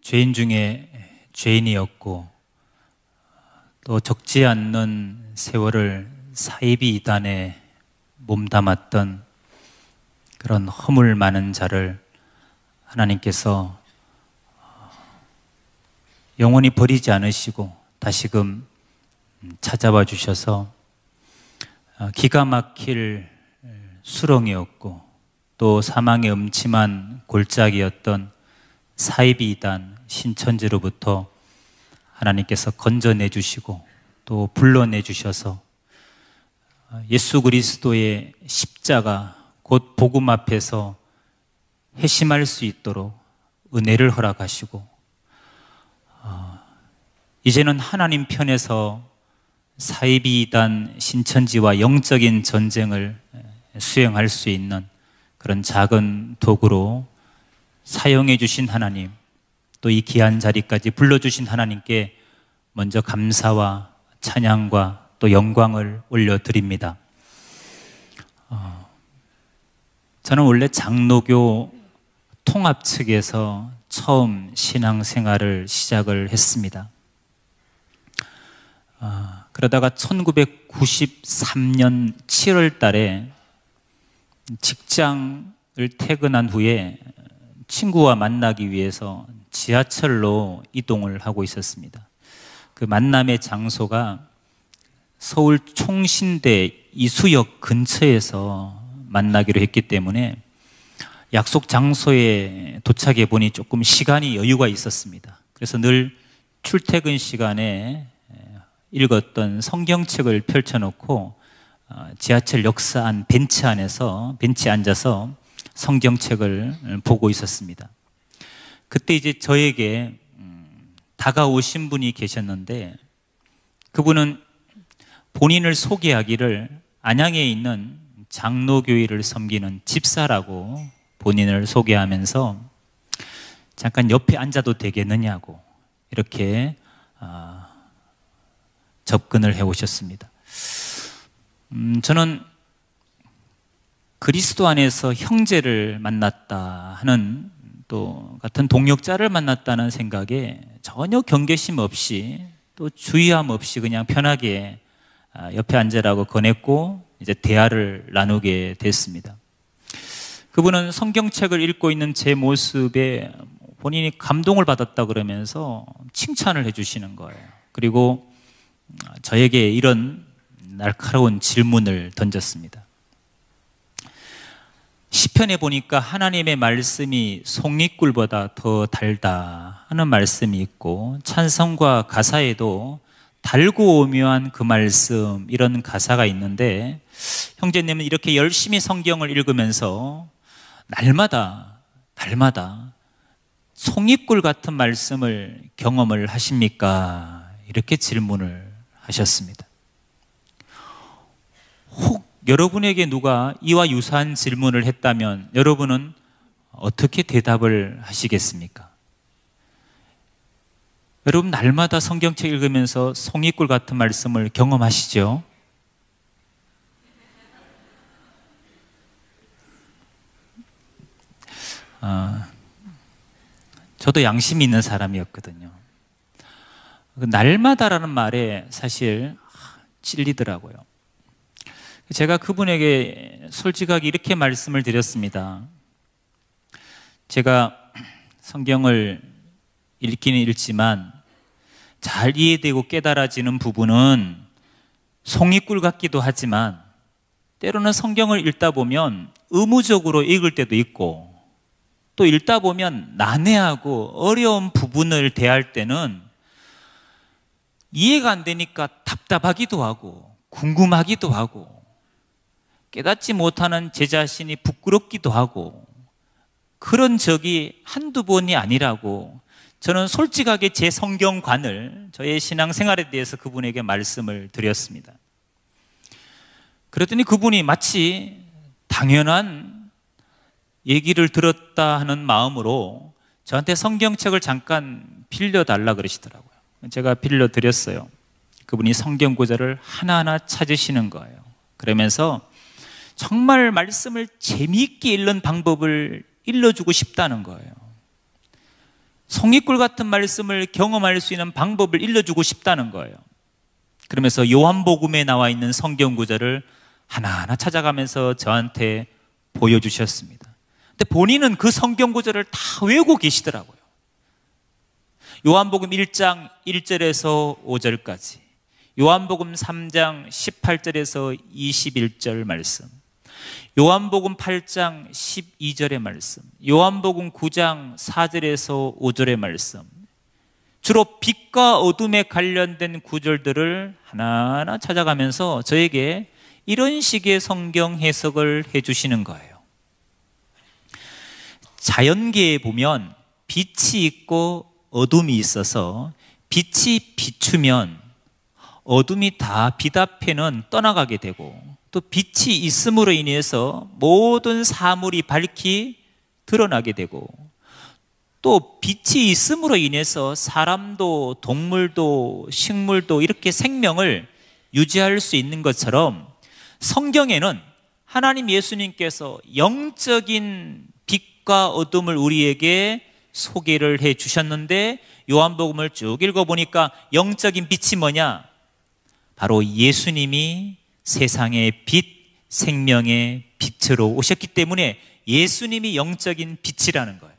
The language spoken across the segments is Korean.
죄인 중에 죄인이었고 또 적지 않는 세월을 사이비 이단에 몸담았던 그런 허물 많은 자를 하나님께서 영원히 버리지 않으시고 다시금 찾아와 주셔서 기가 막힐 수렁이었고 또 사망의 음침한 골짜기였던 사이비 이단 신천지로부터 하나님께서 건져내 주시고 또 불러내 주셔서 예수 그리스도의 십자가 곧 복음 앞에서 회심할 수 있도록 은혜를 허락하시고 이제는 하나님 편에서 사이비 이단 신천지와 영적인 전쟁을 수행할 수 있는 그런 작은 도구로 사용해 주신 하나님, 또 이 귀한 자리까지 불러주신 하나님께 먼저 감사와 찬양과 또 영광을 올려드립니다. 저는 원래 장로교 통합 측에서 처음 신앙생활을 시작을 했습니다. 그러다가 1993년 7월 달에 직장을 퇴근한 후에 친구와 만나기 위해서 지하철로 이동을 하고 있었습니다. 그 만남의 장소가 서울 총신대 이수역 근처에서 만나기로 했기 때문에 약속 장소에 도착해 보니 조금 시간이 여유가 있었습니다. 그래서 늘 출퇴근 시간에 읽었던 성경책을 펼쳐놓고 지하철 역사 안 벤치에 앉아서 성경책을 보고 있었습니다. 그때 이제 저에게 다가오신 분이 계셨는데 그분은 본인을 소개하기를 안양에 있는 장로교회를 섬기는 집사라고 본인을 소개하면서 잠깐 옆에 앉아도 되겠느냐고 이렇게 접근을 해 오셨습니다. 저는 그리스도 안에서 형제를 만났다 하는 또 같은 동역자를 만났다는 생각에 전혀 경계심 없이 또 주의함 없이 그냥 편하게 옆에 앉으라고 권했고 이제 대화를 나누게 됐습니다. 그분은 성경책을 읽고 있는 제 모습에 본인이 감동을 받았다 그러면서 칭찬을 해주시는 거예요. 그리고 저에게 이런 날카로운 질문을 던졌습니다. 시편에 보니까 하나님의 말씀이 송이꿀보다 더 달다 하는 말씀이 있고 찬송과 가사에도 달고 오묘한 그 말씀 이런 가사가 있는데 형제님은 이렇게 열심히 성경을 읽으면서 날마다 송이꿀 같은 말씀을 경험을 하십니까? 이렇게 질문을 하셨습니다. 혹 여러분에게 누가 이와 유사한 질문을 했다면 여러분은 어떻게 대답을 하시겠습니까? 여러분 날마다 성경책 읽으면서 송이꿀 같은 말씀을 경험하시죠? 저도 양심이 있는 사람이었거든요. 날마다라는 말에 사실 찔리더라고요. 제가 그분에게 솔직하게 이렇게 말씀을 드렸습니다. 제가 성경을 읽기는 읽지만 잘 이해되고 깨달아지는 부분은 송이꿀 같기도 하지만 때로는 성경을 읽다 보면 의무적으로 읽을 때도 있고 또 읽다 보면 난해하고 어려운 부분을 대할 때는 이해가 안 되니까 답답하기도 하고 궁금하기도 하고 깨닫지 못하는 제 자신이 부끄럽기도 하고 그런 적이 한두 번이 아니라고 저는 솔직하게 제 성경관을 저의 신앙생활에 대해서 그분에게 말씀을 드렸습니다. 그랬더니 그분이 마치 당연한 얘기를 들었다 하는 마음으로 저한테 성경책을 잠깐 빌려달라 그러시더라고요. 제가 빌려드렸어요. 그분이 성경 구절을 하나하나 찾으시는 거예요. 그러면서 정말 말씀을 재미있게 읽는 방법을 일러주고 싶다는 거예요. 송이꿀 같은 말씀을 경험할 수 있는 방법을 일러주고 싶다는 거예요. 그러면서 요한복음에 나와 있는 성경 구절을 하나하나 찾아가면서 저한테 보여주셨습니다. 근데 본인은 그 성경 구절을 다 외우고 계시더라고요. 요한복음 1장 1절에서 5절까지, 요한복음 3장 18절에서 21절 말씀, 요한복음 8장 12절의 말씀, 요한복음 9장 4절에서 5절의 말씀, 주로 빛과 어둠에 관련된 구절들을 하나하나 찾아가면서 저에게 이런 식의 성경 해석을 해주시는 거예요. 자연계에 보면 빛이 있고 어둠이 있어서 빛이 비추면 어둠이 다 빛 앞에는 떠나가게 되고, 또 빛이 있음으로 인해서 모든 사물이 밝히 드러나게 되고, 또 빛이 있음으로 인해서 사람도 동물도 식물도 이렇게 생명을 유지할 수 있는 것처럼 성경에는 하나님 예수님께서 영적인 빛과 어둠을 우리에게 소개를 해 주셨는데, 요한복음을 쭉 읽어보니까 영적인 빛이 뭐냐? 바로 예수님이 세상의 빛, 생명의 빛으로 오셨기 때문에 예수님이 영적인 빛이라는 거예요.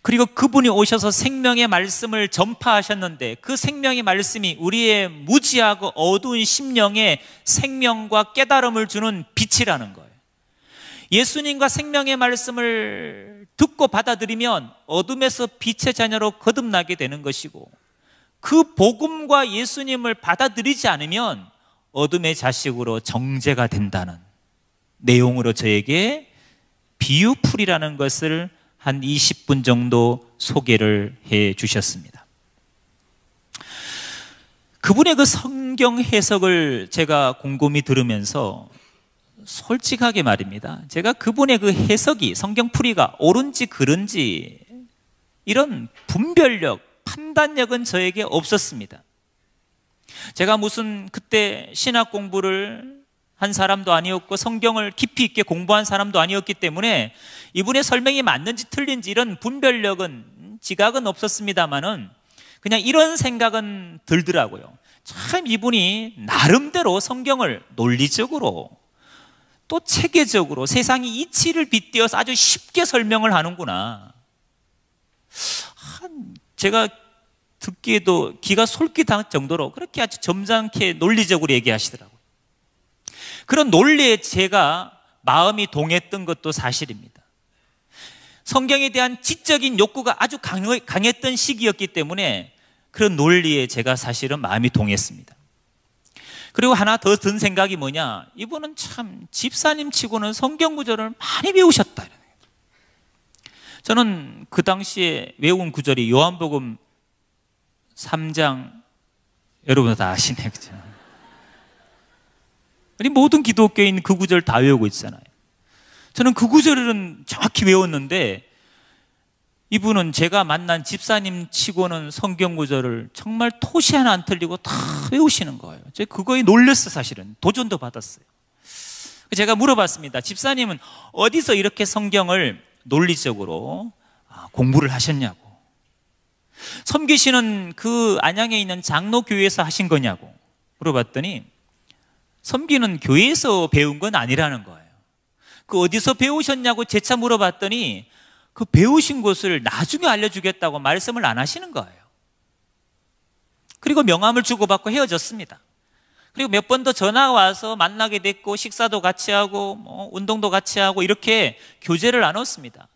그리고 그분이 오셔서 생명의 말씀을 전파하셨는데, 그 생명의 말씀이 우리의 무지하고 어두운 심령에 생명과 깨달음을 주는 빛이라는 거예요. 예수님과 생명의 말씀을 듣고 받아들이면 어둠에서 빛의 자녀로 거듭나게 되는 것이고, 그 복음과 예수님을 받아들이지 않으면 어둠의 자식으로 정죄가 된다는 내용으로 저에게 비유풀이라는 것을 한 20분 정도 소개를 해 주셨습니다. 그분의 그 성경 해석을 제가 곰곰이 들으면서 솔직하게 말입니다, 제가 그분의 그 해석이, 성경풀이가 옳은지 그른지 이런 분별력, 판단력은 저에게 없었습니다. 제가 무슨 그때 신학 공부를 한 사람도 아니었고 성경을 깊이 있게 공부한 사람도 아니었기 때문에 이분의 설명이 맞는지 틀린지 이런 분별력은, 지각은 없었습니다만은 그냥 이런 생각은 들더라고요. 참 이분이 나름대로 성경을 논리적으로 또 체계적으로 세상의 이치를 빗대어서 아주 쉽게 설명을 하는구나. 제가 듣기에도 기가 솔깃할 정도로 그렇게 아주 점잖게 논리적으로 얘기하시더라고요. 그런 논리에 제가 마음이 동했던 것도 사실입니다. 성경에 대한 지적인 욕구가 아주 강했던 시기였기 때문에 그런 논리에 제가 사실은 마음이 동했습니다. 그리고 하나 더 든 생각이 뭐냐, 이분은 참 집사님 치고는 성경 구절을 많이 배우셨다. 저는 그 당시에 외운 구절이 요한복음 3장, 여러분 다 아시네, 그죠? 모든 기독교인 그 구절 다 외우고 있잖아요. 저는 그 구절은 정확히 외웠는데 이분은 제가 만난 집사님 치고는 성경 구절을 정말 토시 하나 안 틀리고 다 외우시는 거예요. 제가 그거에 놀랐어요. 사실은 도전도 받았어요. 제가 물어봤습니다. 집사님은 어디서 이렇게 성경을 논리적으로 공부를 하셨냐고, 섬기시는 그 안양에 있는 장로교회에서 하신 거냐고 물어봤더니 섬기는 교회에서 배운 건 아니라는 거예요. 그 어디서 배우셨냐고 재차 물어봤더니 그 배우신 곳을 나중에 알려주겠다고 말씀을 안 하시는 거예요. 그리고 명함을 주고받고 헤어졌습니다. 그리고 몇 번 더 전화가 와서 만나게 됐고 식사도 같이 하고 운동도 같이 하고 이렇게 교제를 나눴습니다.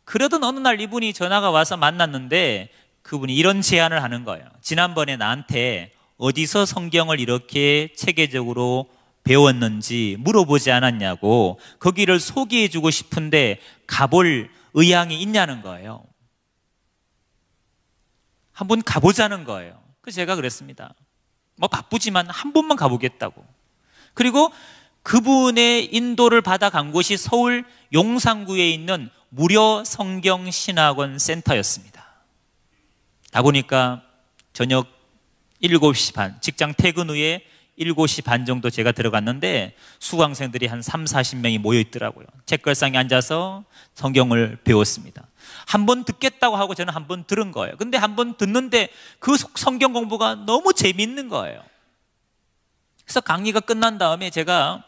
그러던 어느 날 이분이 전화가 와서 만났는데 그분이 이런 제안을 하는 거예요. 지난번에 나한테 어디서 성경을 이렇게 체계적으로 배웠는지 물어보지 않았냐고, 거기를 소개해 주고 싶은데 가볼 의향이 있냐는 거예요. 한번 가보자는 거예요. 그래서 제가 그랬습니다. 바쁘지만 한 번만 가보겠다고. 그리고 그분의 인도를 받아간 곳이 서울 용산구에 있는 무료 성경신학원 센터였습니다. 가보니까 저녁 7시 반, 직장 퇴근 후에 7시 반 정도 제가 들어갔는데 수강생들이 한 3, 40명이 모여 있더라고요. 책걸상에 앉아서 성경을 배웠습니다. 한 번 듣겠다고 하고 저는 한 번 들은 거예요. 근데 한 번 듣는데 그 성경 공부가 너무 재밌는 거예요. 그래서 강의가 끝난 다음에 제가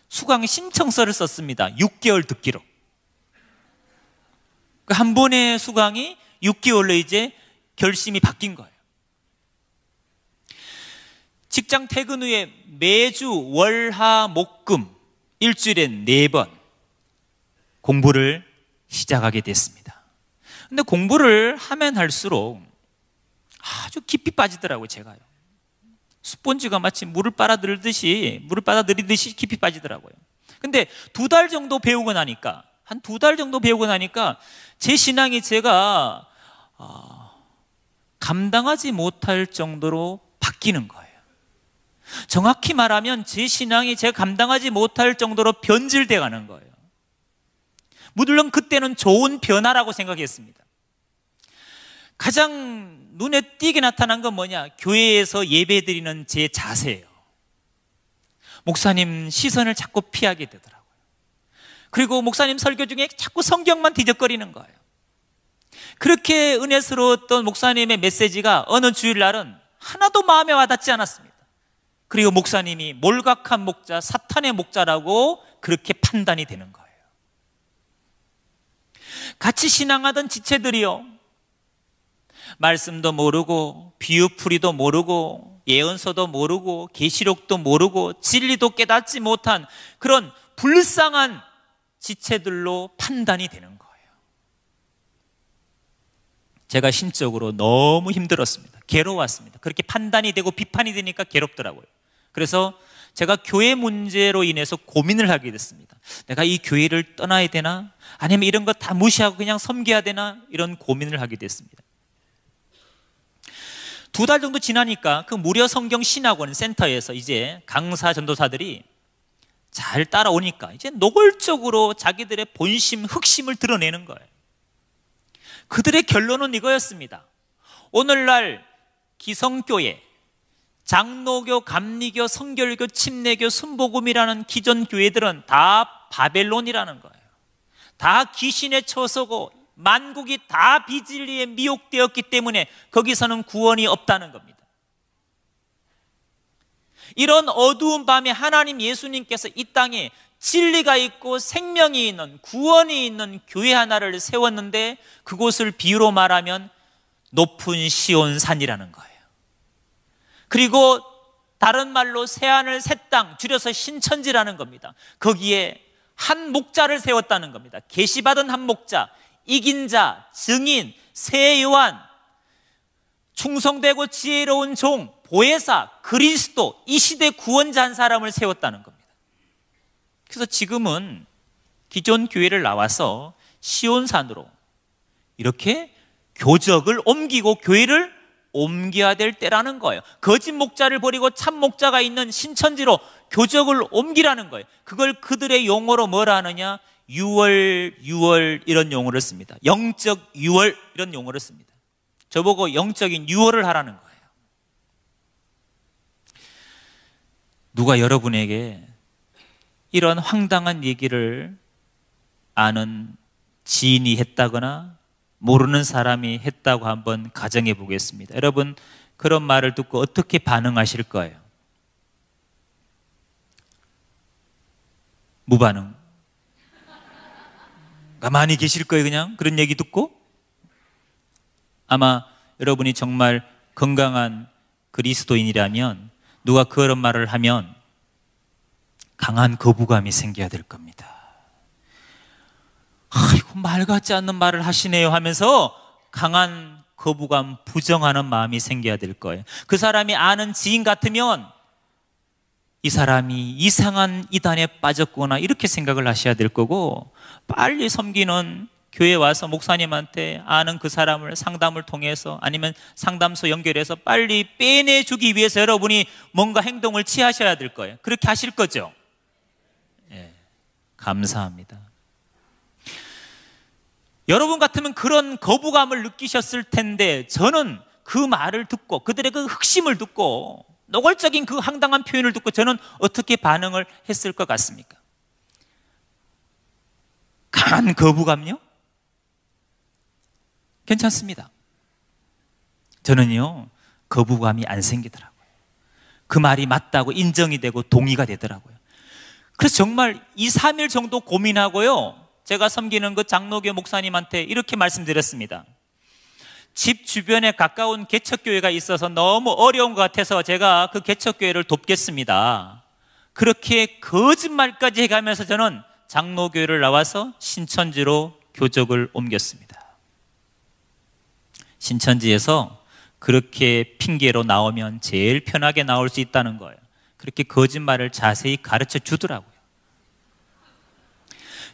수강 신청서를 썼습니다. 6개월 듣기로. 한 번의 수강이 6개월로 이제 결심이 바뀐 거예요. 직장 퇴근 후에 매주 월, 화, 목, 금 일주일에 4번 공부를 시작하게 됐습니다. 근데 공부를 하면 할수록 아주 깊이 빠지더라고요, 제가요. 스폰지가 마치 물을 빨아들이듯이 깊이 빠지더라고요. 근데 2달 정도 배우고 나니까, 한 2달 정도 배우고 나니까 제 신앙이 제가 감당하지 못할 정도로 바뀌는 거예요. 정확히 말하면 제 신앙이 제가 감당하지 못할 정도로 변질돼 가는 거예요. 물론 그때는 좋은 변화라고 생각했습니다. 가장 눈에 띄게 나타난 건 뭐냐? 교회에서 예배드리는 제 자세예요. 목사님 시선을 자꾸 피하게 되더라고요. 그리고 목사님 설교 중에 자꾸 성경만 뒤적거리는 거예요. 그렇게 은혜스러웠던 목사님의 메시지가 어느 주일날은 하나도 마음에 와닿지 않았습니다. 그리고 목사님이 몰각한 목자, 사탄의 목자라고 그렇게 판단이 되는 거예요. 같이 신앙하던 지체들이요, 말씀도 모르고 비유풀이도 모르고 예언서도 모르고 계시록도 모르고 진리도 깨닫지 못한 그런 불쌍한 지체들로 판단이 되는 거예요. 제가 심적으로 너무 힘들었습니다. 괴로웠습니다. 그렇게 판단이 되고 비판이 되니까 괴롭더라고요. 그래서 제가 교회 문제로 인해서 고민을 하게 됐습니다. 내가 이 교회를 떠나야 되나? 아니면 이런 거 다 무시하고 그냥 섬겨야 되나? 이런 고민을 하게 됐습니다. 2달 정도 지나니까 그 무료 성경 신학원 센터에서 이제 강사 전도사들이 잘 따라오니까 이제 노골적으로 자기들의 본심, 흑심을 드러내는 거예요. 그들의 결론은 이거였습니다. 오늘날 기성교회, 장로교, 감리교, 성결교, 침례교, 순복음이라는 기존 교회들은 다 바벨론이라는 거예요. 다 귀신에 처서고 만국이 다 비진리에 미혹되었기 때문에 거기서는 구원이 없다는 겁니다. 이런 어두운 밤에 하나님 예수님께서 이 땅에 진리가 있고 생명이 있는, 구원이 있는 교회 하나를 세웠는데 그곳을 비유로 말하면 높은 시온산이라는 거예요. 그리고 다른 말로 새하늘 새 땅, 줄여서 신천지라는 겁니다. 거기에 한 목자를 세웠다는 겁니다. 계시받은 한 목자, 이긴 자, 증인, 새 요한, 충성되고 지혜로운 종, 보혜사, 그리스도, 이 시대 구원자 한 사람을 세웠다는 겁니다. 그래서 지금은 기존 교회를 나와서 시온산으로 이렇게 교적을 옮기고 교회를 옮겨야 될 때라는 거예요. 거짓 목자를 버리고 참 목자가 있는 신천지로 교적을 옮기라는 거예요. 그걸 그들의 용어로 뭐라 하느냐? 유월 이런 용어를 씁니다. 영적 유월 이런 용어를 씁니다. 저보고 영적인 유월을 하라는 거예요. 누가 여러분에게 이런 황당한 얘기를 아는 지인이 했다거나 모르는 사람이 했다고 한번 가정해 보겠습니다. 여러분, 그런 말을 듣고 어떻게 반응하실 거예요? 무반응. 가만히 계실 거예요, 그냥? 그런 얘기 듣고? 아마 여러분이 정말 건강한 그리스도인이라면 누가 그런 말을 하면 강한 거부감이 생겨야 될 겁니다. 아이고, 말 같지 않는 말을 하시네요 하면서 강한 거부감, 부정하는 마음이 생겨야 될 거예요. 그 사람이 아는 지인 같으면 이 사람이 이상한 이단에 빠졌구나 이렇게 생각을 하셔야 될 거고, 빨리 섬기는 교회 와서 목사님한테 아는 그 사람을 상담을 통해서 아니면 상담소 연결해서 빨리 빼내주기 위해서 여러분이 뭔가 행동을 취하셔야 될 거예요. 그렇게 하실 거죠? 예, 감사합니다. 여러분 같으면 그런 거부감을 느끼셨을 텐데 저는 그 말을 듣고 그들의 그 흑심을 듣고 노골적인 그 황당한 표현을 듣고 저는 어떻게 반응을 했을 것 같습니까? 강한 거부감요? 괜찮습니다. 저는요, 거부감이 안 생기더라고요. 그 말이 맞다고 인정이 되고 동의가 되더라고요. 그래서 정말 2, 3일 정도 고민하고요, 제가 섬기는 그 장로교 목사님한테 이렇게 말씀드렸습니다. 집 주변에 가까운 개척교회가 있어서 너무 어려운 것 같아서 제가 그 개척교회를 돕겠습니다. 그렇게 거짓말까지 해가면서 저는 장로교회를 나와서 신천지로 교적을 옮겼습니다. 신천지에서 그렇게 핑계로 나오면 제일 편하게 나올 수 있다는 거예요. 그렇게 거짓말을 자세히 가르쳐 주더라고요.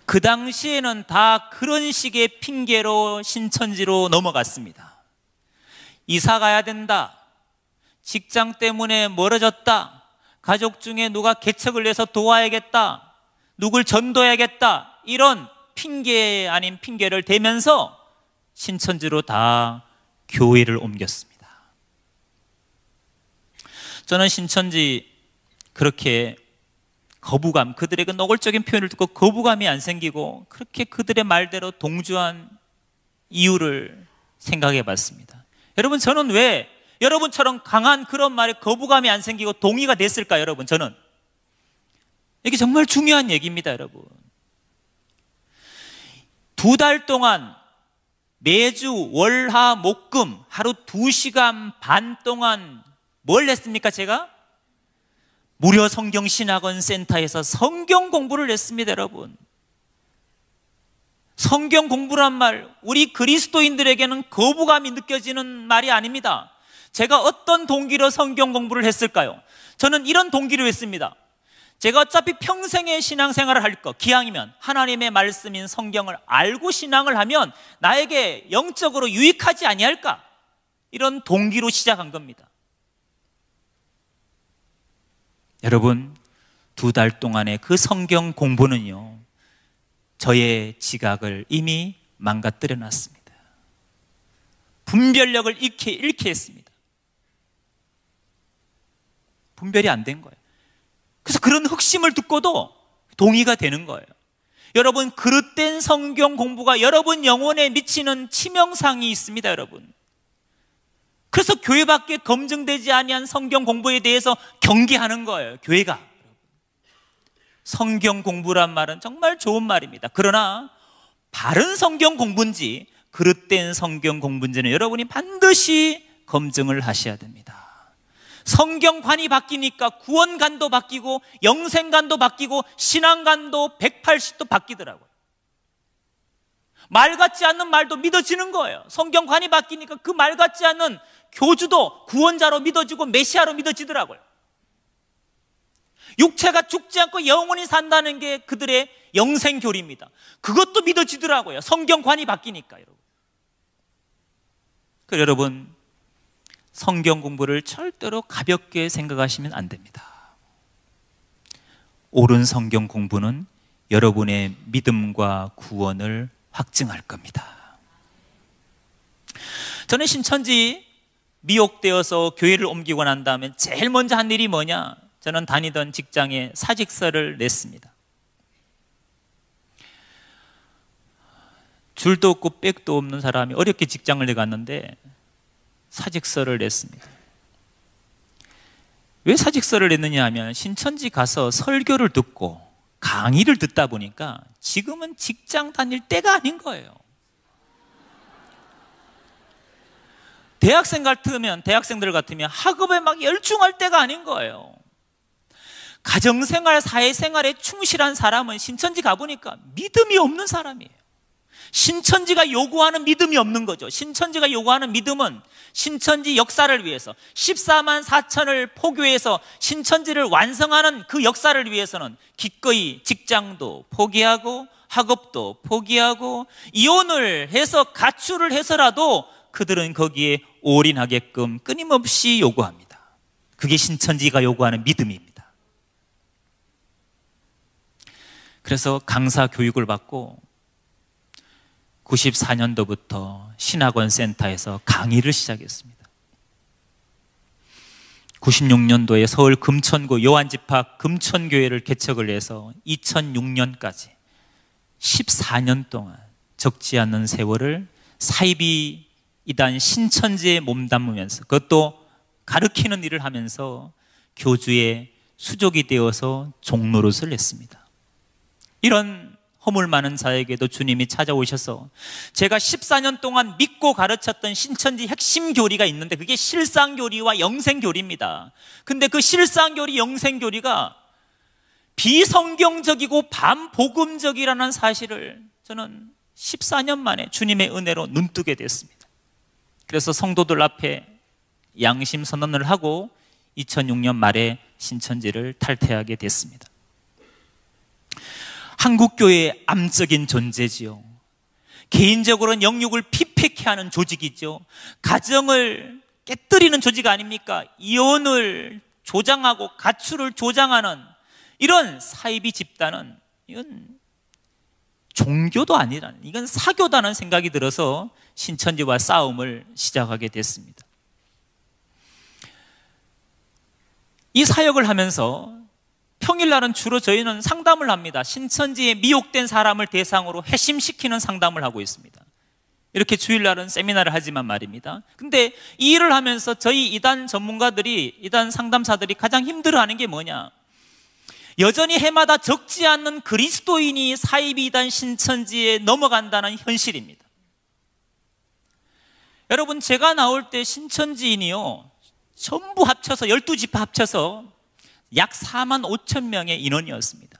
그 당시에는 다 그런 식의 핑계로 신천지로 넘어갔습니다. 이사 가야 된다, 직장 때문에 멀어졌다, 가족 중에 누가 개척을 해서 도와야겠다, 누굴 전도해야겠다, 이런 핑계 아닌 핑계를 대면서 신천지로 다 교회를 옮겼습니다. 저는 신천지 그렇게 거부감, 그들의 그 노골적인 표현을 듣고 거부감이 안 생기고 그렇게 그들의 말대로 동조한 이유를 생각해 봤습니다. 여러분, 저는 왜 여러분처럼 강한 그런 말에 거부감이 안 생기고 동의가 됐을까요? 여러분, 저는 이게 정말 중요한 얘기입니다. 여러분, 2달 동안 매주 월화 목금 하루 2시간 반 동안 뭘 했습니까? 제가 무료 성경신학원 센터에서 성경 공부를 했습니다. 여러분, 성경 공부란 말, 우리 그리스도인들에게는 거부감이 느껴지는 말이 아닙니다. 제가 어떤 동기로 성경 공부를 했을까요? 저는 이런 동기로 했습니다. 제가 어차피 평생의 신앙생활을 할 거, 기왕이면 하나님의 말씀인 성경을 알고 신앙을 하면 나에게 영적으로 유익하지 아니할까? 이런 동기로 시작한 겁니다. 여러분, 2달 동안의 그 성경 공부는요, 저의 지각을 이미 망가뜨려 놨습니다. 분별력을 잃게 했습니다. 분별이 안 된 거예요. 그래서 그런 흑심을 듣고도 동의가 되는 거예요. 여러분, 그릇된 성경 공부가 여러분 영혼에 미치는 치명상이 있습니다. 여러분, 그래서 교회밖에 검증되지 아니한 성경 공부에 대해서 경계하는 거예요. 교회가. 성경 공부란 말은 정말 좋은 말입니다. 그러나 바른 성경 공부인지 그릇된 성경 공부인지는 여러분이 반드시 검증을 하셔야 됩니다. 성경관이 바뀌니까 구원관도 바뀌고 영생관도 바뀌고 신앙관도 180도 바뀌더라고요. 말 같지 않는 말도 믿어지는 거예요. 성경관이 바뀌니까 그 말 같지 않는 교주도 구원자로 믿어지고 메시아로 믿어지더라고요. 육체가 죽지 않고 영원히 산다는 게 그들의 영생교리입니다. 그것도 믿어지더라고요. 성경관이 바뀌니까. 그래서 여러분, 성경 공부를 절대로 가볍게 생각하시면 안 됩니다. 옳은 성경 공부는 여러분의 믿음과 구원을 확증할 겁니다. 저는 신천지 미혹되어서 교회를 옮기고 난 다음에 제일 먼저 한 일이 뭐냐? 저는 다니던 직장에 사직서를 냈습니다. 줄도 없고 백도 없는 사람이 어렵게 직장을 내갔는데 사직서를 냈습니다. 왜 사직서를 냈느냐 하면 신천지 가서 설교를 듣고 강의를 듣다 보니까 지금은 직장 다닐 때가 아닌 거예요. 대학생들 같으면 학업에 막 열중할 때가 아닌 거예요. 가정생활, 사회생활에 충실한 사람은 신천지 가보니까 믿음이 없는 사람이에요. 신천지가 요구하는 믿음이 없는 거죠. 신천지가 요구하는 믿음은 신천지 역사를 위해서 14만 4천을 포교해서 신천지를 완성하는 그 역사를 위해서는 기꺼이 직장도 포기하고 학업도 포기하고 이혼을 해서 가출을 해서라도 그들은 거기에 올인하게끔 끊임없이 요구합니다. 그게 신천지가 요구하는 믿음입니다. 그래서 강사 교육을 받고 94년도부터 신학원 센터에서 강의를 시작했습니다. 96년도에 서울 금천구 요한집합 금천교회를 개척을 해서 2006년까지 14년 동안 적지 않은 세월을 사이비 이단 신천지에 몸담으면서, 그것도 가르치는 일을 하면서 교주의 수족이 되어서 종노릇을 했습니다. 이런 허물 많은 자에게도 주님이 찾아오셔서, 제가 14년 동안 믿고 가르쳤던 신천지 핵심 교리가 있는데 그게 실상교리와 영생교리입니다. 근데 그 실상교리, 영생교리가 비성경적이고 반복음적이라는 사실을 저는 14년 만에 주님의 은혜로 눈뜨게 됐습니다. 그래서 성도들 앞에 양심 선언을 하고 2006년 말에 신천지를 탈퇴하게 됐습니다. 한국교회의 암적인 존재지요. 개인적으로는 영육을 피폐케 하는 조직이죠. 가정을 깨뜨리는 조직 아닙니까? 이혼을 조장하고 가출을 조장하는 이런 사이비 집단은, 이건 종교도 아니라 이건 사교다는 생각이 들어서 신천지와 싸움을 시작하게 됐습니다. 이 사역을 하면서 평일날은 주로 저희는 상담을 합니다. 신천지에 미혹된 사람을 대상으로 회심시키는 상담을 하고 있습니다. 이렇게 주일날은 세미나를 하지만 말입니다. 근데 이 일을 하면서 저희 이단 전문가들이, 이단 상담사들이 가장 힘들어하는 게 뭐냐? 여전히 해마다 적지 않는 그리스도인이 사이비 이단 신천지에 넘어간다는 현실입니다. 여러분, 제가 나올 때 신천지인이요, 전부 합쳐서 12지파 합쳐서 약 4만 5천 명의 인원이었습니다.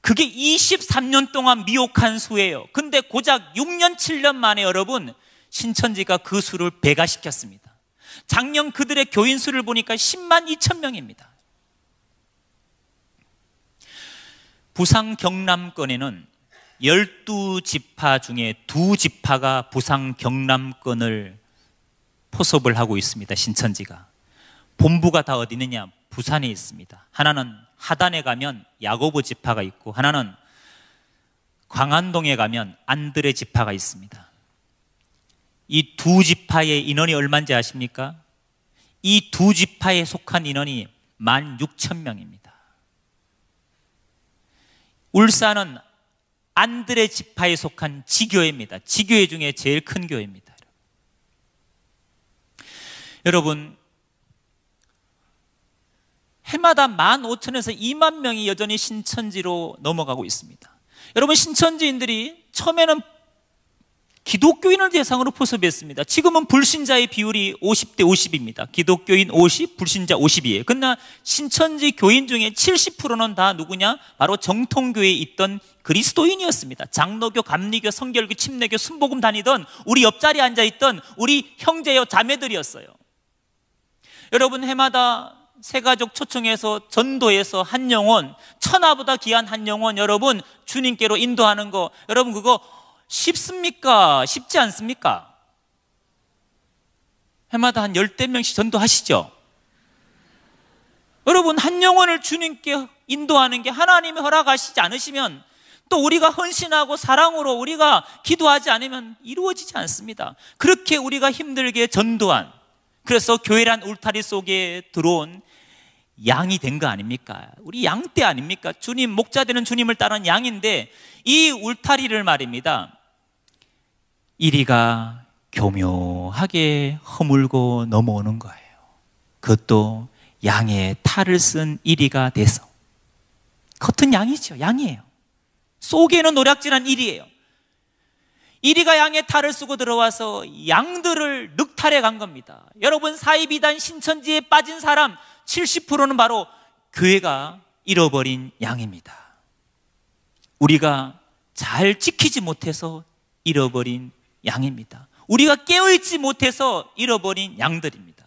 그게 23년 동안 미혹한 수예요. 근데 고작 6년 7년 만에 여러분, 신천지가 그 수를 배가시켰습니다. 작년 그들의 교인 수를 보니까 10만 2천 명입니다. 부산 경남권에는 12지파 중에 2지파가 부산 경남권을 포섭을 하고 있습니다. 신천지가. 본부가 다 어디 있느냐? 부산에 있습니다. 하나는 하단에 가면 야고보 지파가 있고, 하나는 광안동에 가면 안드레 지파가 있습니다. 이 2지파의 인원이 얼마인지 아십니까? 이 2지파에 속한 인원이 16,000명입니다. 울산은 안드레 지파에 속한 지교회입니다. 지교회 중에 제일 큰 교회입니다. 여러분, 해마다 15,000에서 2만 명이 여전히 신천지로 넘어가고 있습니다. 여러분, 신천지인들이 처음에는 기독교인을 대상으로 포섭했습니다. 지금은 불신자의 비율이 50대 50입니다. 기독교인 50, 불신자 50이에요. 그러나 신천지 교인 중에 70%는 다 누구냐? 바로 정통교회에 있던 그리스도인이었습니다. 장로교, 감리교, 성결교, 침례교, 순복음 다니던 우리 옆자리에 앉아있던 우리 형제여 자매들이었어요. 여러분, 해마다 새가족 초청해서 전도해서 한 영혼, 천하보다 귀한 한 영혼 여러분 주님께로 인도하는 거, 여러분 그거 쉽습니까? 쉽지 않습니까? 해마다 한 10대명씩 전도하시죠? 여러분, 한 영혼을 주님께 인도하는 게 하나님이 허락하시지 않으시면, 또 우리가 헌신하고 사랑으로 우리가 기도하지 않으면 이루어지지 않습니다. 그렇게 우리가 힘들게 전도한, 그래서 교회란 울타리 속에 들어온 양이 된 거 아닙니까? 우리 양떼 아닙니까? 주님, 목자 되는 주님을 따른 양인데, 이 울타리를 말입니다, 이리가 교묘하게 허물고 넘어오는 거예요. 그것도 양의 탈을 쓴 이리가 돼서. 겉은 양이죠. 양이에요. 속에는 노략질한 이리예요. 이리가 양의 탈을 쓰고 들어와서 양들을 늑탈해 간 겁니다. 여러분, 사이비단 신천지에 빠진 사람 70%는 바로 교회가 잃어버린 양입니다. 우리가 잘 지키지 못해서 잃어버린 양입니다. 우리가 깨어있지 못해서 잃어버린 양들입니다.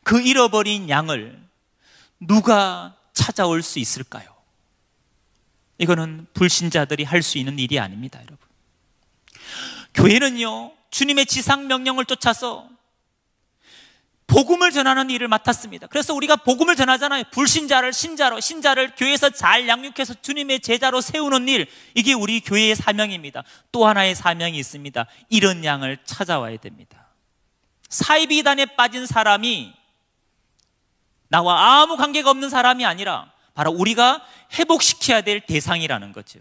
그 잃어버린 양을 누가 찾아올 수 있을까요? 이거는 불신자들이 할 수 있는 일이 아닙니다, 여러분. 교회는요, 주님의 지상 명령을 쫓아서 복음을 전하는 일을 맡았습니다. 그래서 우리가 복음을 전하잖아요. 불신자를 신자로, 신자를 교회에서 잘 양육해서 주님의 제자로 세우는 일, 이게 우리 교회의 사명입니다. 또 하나의 사명이 있습니다. 이런 양을 찾아와야 됩니다. 사이비단에 빠진 사람이 나와 아무 관계가 없는 사람이 아니라 바로 우리가 회복시켜야 될 대상이라는 거죠.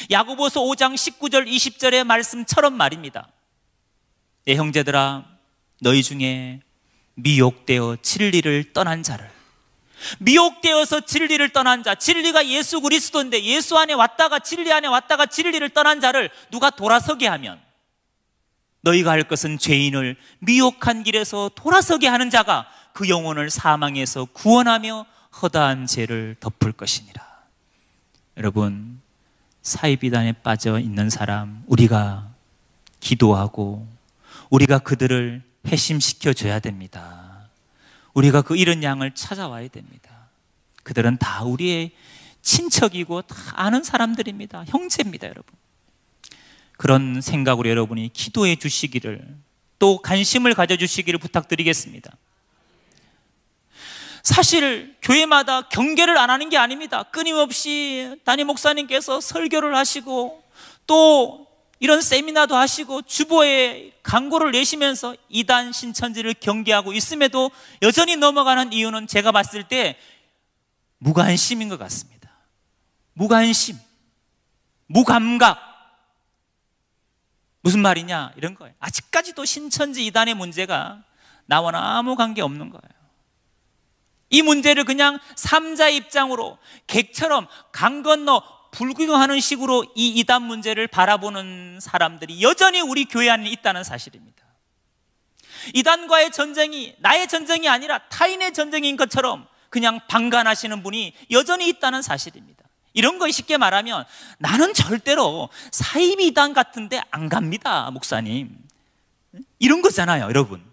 야고보서 5장 19절 20절의 말씀처럼 말입니다. 내 형제들아, 너희 중에 미혹되어 진리를 떠난 자를, 미혹되어서 진리를 떠난 자, 진리가 예수 그리스도인데 예수 안에 왔다가 진리 안에 왔다가 진리를 떠난 자를 누가 돌아서게 하면, 너희가 할 것은 죄인을 미혹한 길에서 돌아서게 하는 자가 그 영혼을 사망에서 구원하며 허다한 죄를 덮을 것이니라. 여러분, 사이비단에 빠져 있는 사람, 우리가 기도하고 우리가 그들을 회심시켜 줘야 됩니다. 우리가 그 잃은 양을 찾아와야 됩니다. 그들은 다 우리의 친척이고 다 아는 사람들입니다. 형제입니다, 여러분. 그런 생각으로 여러분이 기도해 주시기를, 또 관심을 가져주시기를 부탁드리겠습니다. 사실 교회마다 경계를 안 하는 게 아닙니다. 끊임없이 담임 목사님께서 설교를 하시고 또 이런 세미나도 하시고 주보에 광고를 내시면서 이단 신천지를 경계하고 있음에도 여전히 넘어가는 이유는 제가 봤을 때 무관심인 것 같습니다. 무관심, 무감각. 무슨 말이냐 이런 거예요. 아직까지도 신천지 이단의 문제가 나와는 아무 관계 없는 거예요. 이 문제를 그냥 삼자의 입장으로 객처럼 강 건너 불구경하는 식으로 이 이단 문제를 바라보는 사람들이 여전히 우리 교회 안에 있다는 사실입니다. 이단과의 전쟁이 나의 전쟁이 아니라 타인의 전쟁인 것처럼 그냥 방관하시는 분이 여전히 있다는 사실입니다. 이런 거 쉽게 말하면 나는 절대로 사이비 이단 같은데 안 갑니다, 목사님. 이런 거잖아요, 여러분.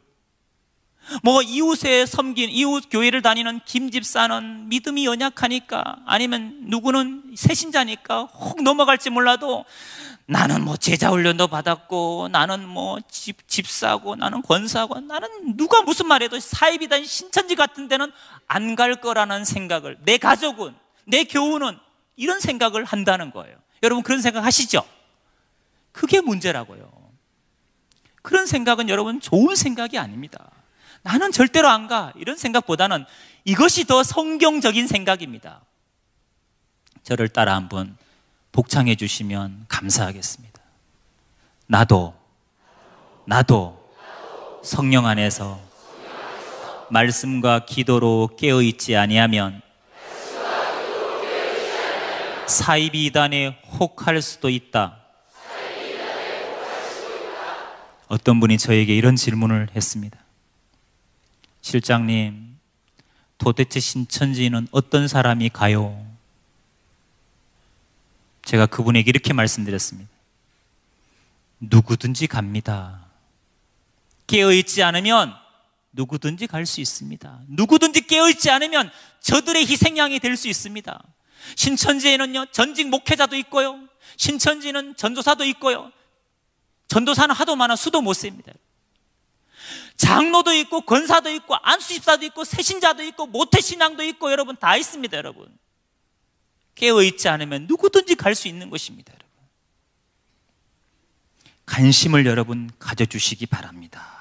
뭐 이웃에 섬긴, 이웃 교회를 다니는 김 집사는 믿음이 연약하니까, 아니면 누구는 새신자니까 혹 넘어갈지 몰라도 나는 뭐 제자 훈련도 받았고, 나는 뭐 집사고, 나는 권사고, 나는 누가 무슨 말해도 사이비단 신천지 같은 데는 안 갈 거라는 생각을, 내 가족은, 내 교우는 이런 생각을 한다는 거예요. 여러분 그런 생각 하시죠? 그게 문제라고요. 그런 생각은 여러분 좋은 생각이 아닙니다. 나는 절대로 안 가, 이런 생각보다는 이것이 더 성경적인 생각입니다. 저를 따라 한번 복창해 주시면 감사하겠습니다. 나도 성령 안에서 말씀과 기도로 깨어있지 아니하면 사이비 이단에 혹할 수도 있다. 어떤 분이 저에게 이런 질문을 했습니다. 실장님, 도대체 신천지는 어떤 사람이 가요? 제가 그분에게 이렇게 말씀드렸습니다. 누구든지 갑니다. 깨어있지 않으면 누구든지 갈 수 있습니다. 누구든지 깨어있지 않으면 저들의 희생양이 될 수 있습니다. 신천지에는요, 전직 목회자도 있고요, 신천지는 전도사도 있고요, 전도사는 하도 많아 수도 못 셉니다. 장로도 있고 권사도 있고 안수집사도 있고 새신자도 있고 모태신앙도 있고 여러분 다 있습니다. 여러분 깨어있지 않으면 누구든지 갈 수 있는 것입니다. 여러분 관심을 여러분 가져주시기 바랍니다.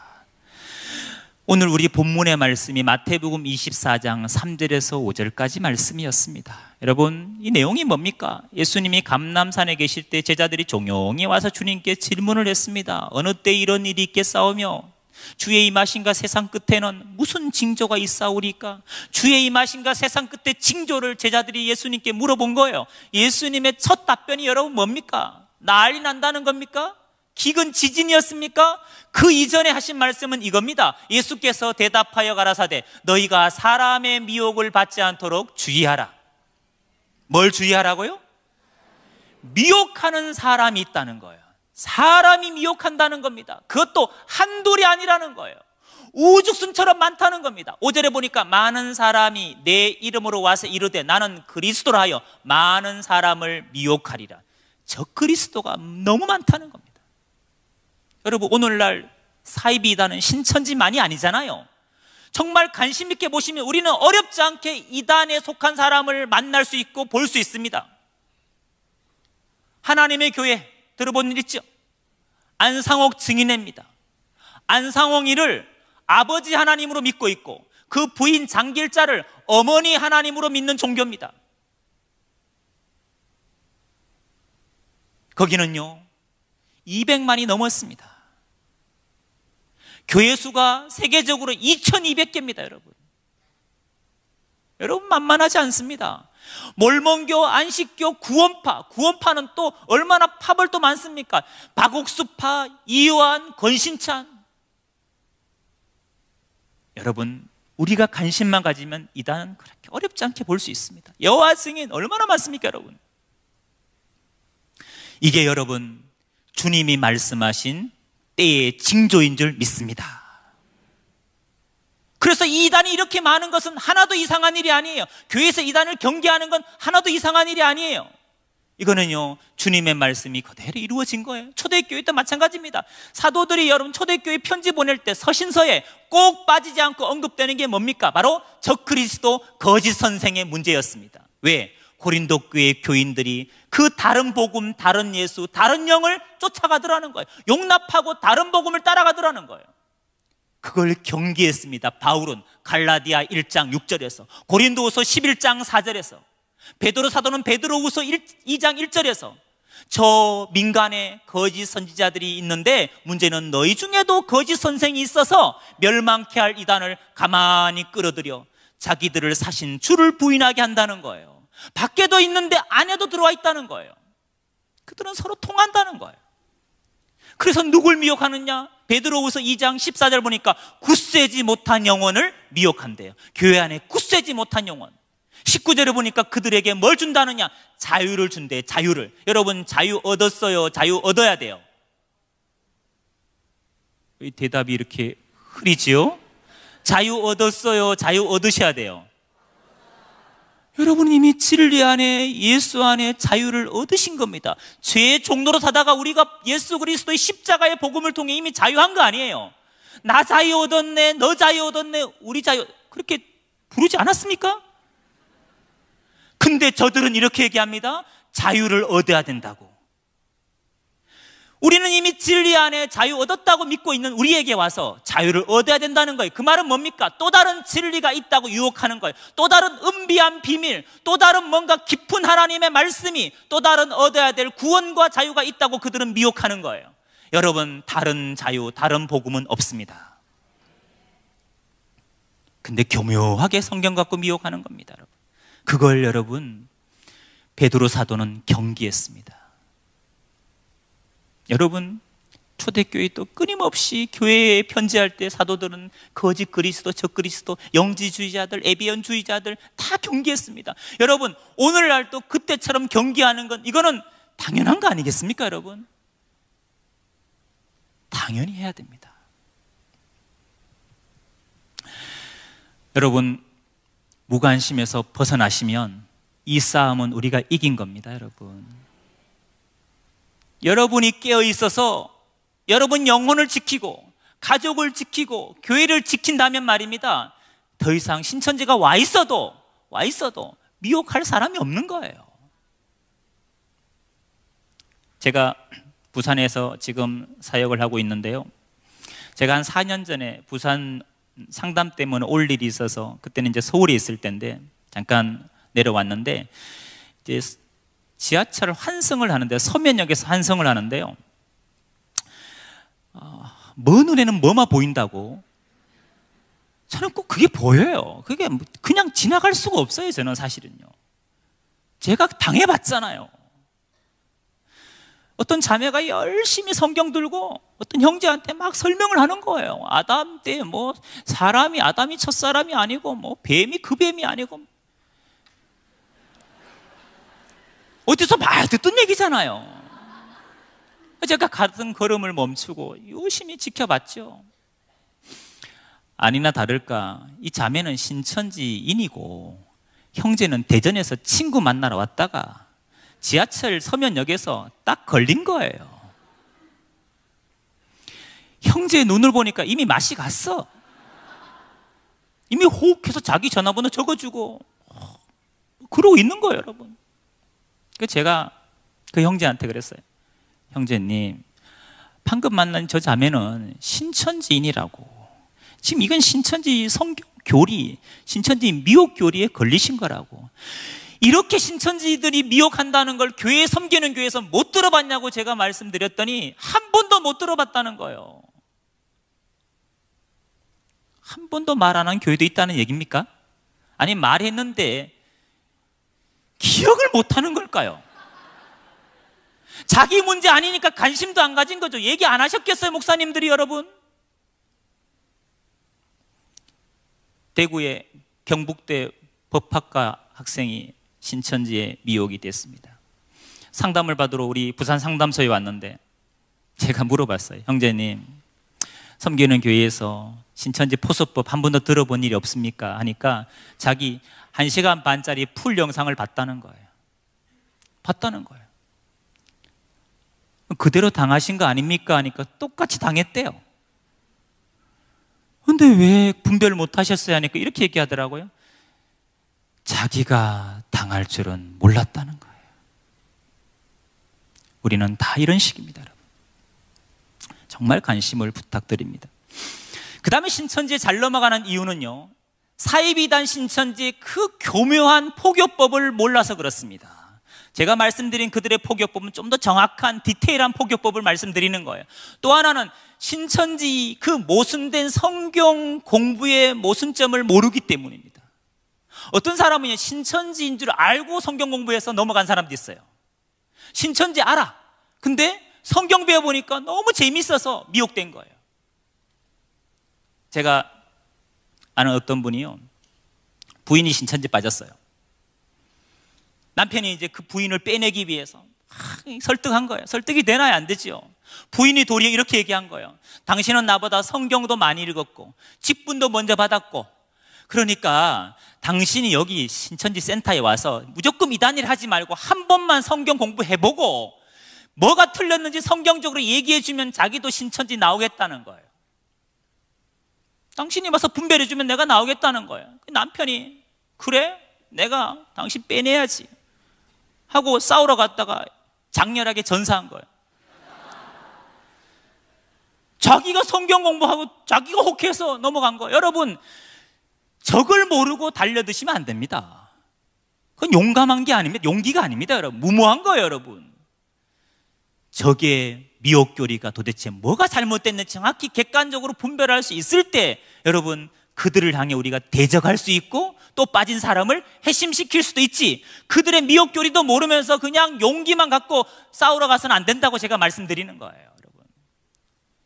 오늘 우리 본문의 말씀이 마태복음 24장 3절에서 5절까지 말씀이었습니다. 여러분 이 내용이 뭡니까? 예수님이 감람산에 계실 때 제자들이 종용이 와서 주님께 질문을 했습니다. 어느 때 이런 일이 있겠사오며 주의 임하신가 세상 끝에는 무슨 징조가 있사오리까? 주의 임하신가 세상 끝에 징조를 제자들이 예수님께 물어본 거예요. 예수님의 첫 답변이 여러분 뭡니까? 난리 난다는 겁니까? 기근 지진이었습니까? 그 이전에 하신 말씀은 이겁니다. 예수께서 대답하여 가라사대 너희가 사람의 미혹을 받지 않도록 주의하라. 뭘 주의하라고요? 미혹하는 사람이 있다는 거예요. 사람이 미혹한다는 겁니다. 그것도 한둘이 아니라는 거예요. 우죽순처럼 많다는 겁니다. 5절에 보니까 많은 사람이 내 이름으로 와서 이르되 나는 그리스도라 하여 많은 사람을 미혹하리라. 저 그리스도가 너무 많다는 겁니다. 여러분 오늘날 사이비 이단은 신천지만이 아니잖아요. 정말 관심 있게 보시면 우리는 어렵지 않게 이단에 속한 사람을 만날 수 있고 볼 수 있습니다. 하나님의 교회 들어본 일 있죠? 안상옥 증인회입니다. 안상옥이를 아버지 하나님으로 믿고 있고 그 부인 장길자를 어머니 하나님으로 믿는 종교입니다. 거기는요 200만이 넘었습니다. 교회 수가 세계적으로 2200개입니다. 여러분 만만하지 않습니다. 몰몬교, 안식교, 구원파는 또 얼마나 파벌 또 많습니까? 박옥수파, 이요한, 권신찬. 여러분 우리가 관심만 가지면 이단은 그렇게 어렵지 않게 볼 수 있습니다. 여호와 증인 얼마나 많습니까 여러분? 이게 여러분 주님이 말씀하신 때의 징조인 줄 믿습니다. 그래서 이 이단이 이렇게 많은 것은 하나도 이상한 일이 아니에요. 교회에서 이단을 경계하는 건 하나도 이상한 일이 아니에요. 이거는요 주님의 말씀이 그대로 이루어진 거예요. 초대교회도 마찬가지입니다. 사도들이 여러분 초대교회 편지 보낼 때 서신서에 꼭 빠지지 않고 언급되는 게 뭡니까? 바로 적그리스도 거짓 선생의 문제였습니다. 왜? 고린도 교회 교인들이 그 다른 복음, 다른 예수, 다른 영을 쫓아가더라는 거예요. 용납하고 다른 복음을 따라가더라는 거예요. 그걸 경계했습니다. 바울은 갈라디아 1장 6절에서, 고린도후서 11장 4절에서, 베드로 사도는 베드로후서 2장 1절에서 저 민간에 거짓 선지자들이 있는데 문제는 너희 중에도 거짓 선생이 있어서 멸망케 할 이단을 가만히 끌어들여 자기들을 사신 주를 부인하게 한다는 거예요. 밖에도 있는데 안에도 들어와 있다는 거예요. 그들은 서로 통한다는 거예요. 그래서 누굴 미혹하느냐? 베드로후서 2장 14절 보니까 굳세지 못한 영혼을 미혹한대요. 교회 안에 굳세지 못한 영혼. 19절에 보니까 그들에게 뭘 준다느냐? 자유를 준대. 자유를. 여러분 자유 얻었어요? 자유 얻어야 돼요? 왜 대답이 이렇게 흐리지요? 자유 얻었어요? 자유 얻으셔야 돼요? 여러분 이미 진리 안에 예수 안에 자유를 얻으신 겁니다. 죄의 종로로 사다가 우리가 예수 그리스도의 십자가의 복음을 통해 이미 자유한 거 아니에요. 나 자유 얻었네, 너 자유 얻었네, 우리 자유, 그렇게 부르지 않았습니까? 근데 저들은 이렇게 얘기합니다. 자유를 얻어야 된다고. 우리는 이미 진리 안에 자유 얻었다고 믿고 있는 우리에게 와서 자유를 얻어야 된다는 거예요. 그 말은 뭡니까? 또 다른 진리가 있다고 유혹하는 거예요. 또 다른 은비한 비밀, 또 다른 뭔가 깊은 하나님의 말씀이, 또 다른 얻어야 될 구원과 자유가 있다고 그들은 미혹하는 거예요. 여러분 다른 자유, 다른 복음은 없습니다. 근데 교묘하게 성경 갖고 미혹하는 겁니다. 여러분. 그걸 여러분 베드로 사도는 경계했습니다. 여러분 초대교회 또 끊임없이 교회에 편지할 때 사도들은 거짓 그리스도, 적그리스도, 영지주의자들, 에비언주의자들 다 경계했습니다. 여러분 오늘날 또 그때처럼 경계하는 건 이거는 당연한 거 아니겠습니까 여러분? 당연히 해야 됩니다. 여러분 무관심에서 벗어나시면 이 싸움은 우리가 이긴 겁니다. 여러분이 깨어 있어서 여러분 영혼을 지키고 가족을 지키고 교회를 지킨다면 말입니다, 더 이상 신천지가 와 있어도 미혹할 사람이 없는 거예요. 제가 부산에서 지금 사역을 하고 있는데요, 제가 한 4년 전에 부산 상담 때문에 올 일이 있어서 그때는 이제 서울에 있을 때인데 잠깐 내려왔는데, 이제 지하철 환승을 하는데, 서면역에서 환승을 하는데요, 먼 눈에는 뭐만 보인다고. 저는 꼭 그게 보여요. 그게 그냥 지나갈 수가 없어요. 저는 사실은요, 제가 당해봤잖아요. 어떤 자매가 열심히 성경 들고 어떤 형제한테 막 설명을 하는 거예요. 아담 때 뭐 사람이, 아담이 첫사람이 아니고 뭐 뱀이 그 뱀이 아니고, 어디서 많이 듣던 얘기잖아요. 제가 가던 걸음을 멈추고 유심히 지켜봤죠. 아니나 다를까 이 자매는 신천지인이고 형제는 대전에서 친구 만나러 왔다가 지하철 서면역에서 딱 걸린 거예요. 형제의 눈을 보니까 이미 맛이 갔어. 이미 호흡해서 자기 전화번호 적어주고 그러고 있는 거예요, 여러분. 그래서 제가 그 형제한테 그랬어요. 형제님, 방금 만난 저 자매는 신천지인이라고. 지금 이건 신천지 성경 교리, 신천지 미혹 교리에 걸리신 거라고. 이렇게 신천지들이 미혹한다는 걸 교회에 섬기는 교회에서 못 들어봤냐고 제가 말씀드렸더니 한 번도 못 들어봤다는 거예요. 한 번도 말 안 한 교회도 있다는 얘기입니까? 아니, 말했는데 기억을 못 하는 걸까요? 자기 문제 아니니까 관심도 안 가진 거죠. 얘기 안 하셨겠어요, 목사님들이? 여러분, 대구의 경북대 법학과 학생이 신천지에 미혹이 됐습니다. 상담을 받으러 우리 부산 상담소에 왔는데 제가 물어봤어요. 형제님, 섬기는 교회에서 신천지 포섭법 한 번도 들어본 일이 없습니까? 하니까 자기 1시간 반짜리 풀 영상을 봤다는 거예요. 봤다는 거예요. 그대로 당하신 거 아닙니까? 하니까 똑같이 당했대요. 근데 왜 분별을 못 하셨어요? 하니까 이렇게 얘기하더라고요. 자기가 당할 줄은 몰랐다는 거예요. 우리는 다 이런 식입니다, 여러분. 정말 관심을 부탁드립니다. 그 다음에 신천지에 잘 넘어가는 이유는요, 사이비단 신천지의 그 교묘한 포교법을 몰라서 그렇습니다. 제가 말씀드린 그들의 포교법은 좀 더 정확한 디테일한 포교법을 말씀드리는 거예요. 또 하나는 신천지 그 모순된 성경 공부의 모순점을 모르기 때문입니다. 어떤 사람은 신천지인 줄 알고 성경 공부해서 넘어간 사람도 있어요. 신천지 알아. 근데 성경 배워보니까 너무 재밌어서 미혹된 거예요. 제가 아는 어떤 분이요, 부인이 신천지 빠졌어요. 남편이 이제 그 부인을 빼내기 위해서 설득한 거예요. 설득이 되나요? 안 되지요. 부인이 도리어 이렇게 얘기한 거예요. 당신은 나보다 성경도 많이 읽었고 직분도 먼저 받았고, 그러니까 당신이 여기 신천지 센터에 와서 무조건 이단일 하지 말고 한 번만 성경 공부해보고 뭐가 틀렸는지 성경적으로 얘기해주면 자기도 신천지 나오겠다는 거예요. 당신이 와서 분별해주면 내가 나오겠다는 거예요. 남편이 그래? 내가 당신 빼내야지 하고 싸우러 갔다가 장렬하게 전사한 거예요. 자기가 성경 공부하고 자기가 혹해서 넘어간 거예요. 여러분, 적을 모르고 달려드시면 안 됩니다. 그건 용감한 게 아닙니다. 용기가 아닙니다, 여러분. 무모한 거예요, 여러분. 적의 미혹교리가 도대체 뭐가 잘못됐는지 정확히 객관적으로 분별할 수 있을 때, 여러분, 그들을 향해 우리가 대적할 수 있고 또 빠진 사람을 회심시킬 수도 있지, 그들의 미혹교리도 모르면서 그냥 용기만 갖고 싸우러 가서는 안 된다고 제가 말씀드리는 거예요, 여러분.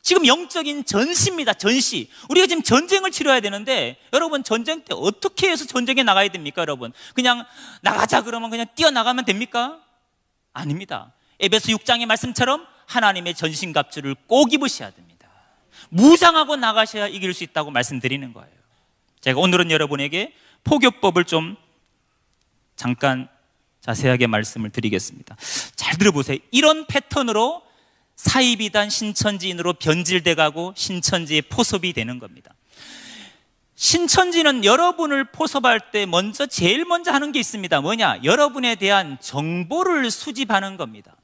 지금 영적인 전시입니다, 전시. 우리가 지금 전쟁을 치러야 되는데, 여러분, 전쟁 때 어떻게 해서 전쟁에 나가야 됩니까, 여러분? 그냥 나가자 그러면 그냥 뛰어나가면 됩니까? 아닙니다. 에베소 6장의 말씀처럼 하나님의 전신갑주를 꼭 입으셔야 됩니다. 무장하고 나가셔야 이길 수 있다고 말씀드리는 거예요. 제가 오늘은 여러분에게 포교법을 좀 잠깐 자세하게 말씀을 드리겠습니다. 잘 들어보세요. 이런 패턴으로 사이비단 신천지인으로 변질돼 가고 신천지의 포섭이 되는 겁니다. 신천지는 여러분을 포섭할 때 제일 먼저 하는 게 있습니다. 뭐냐? 여러분에 대한 정보를 수집하는 겁니다.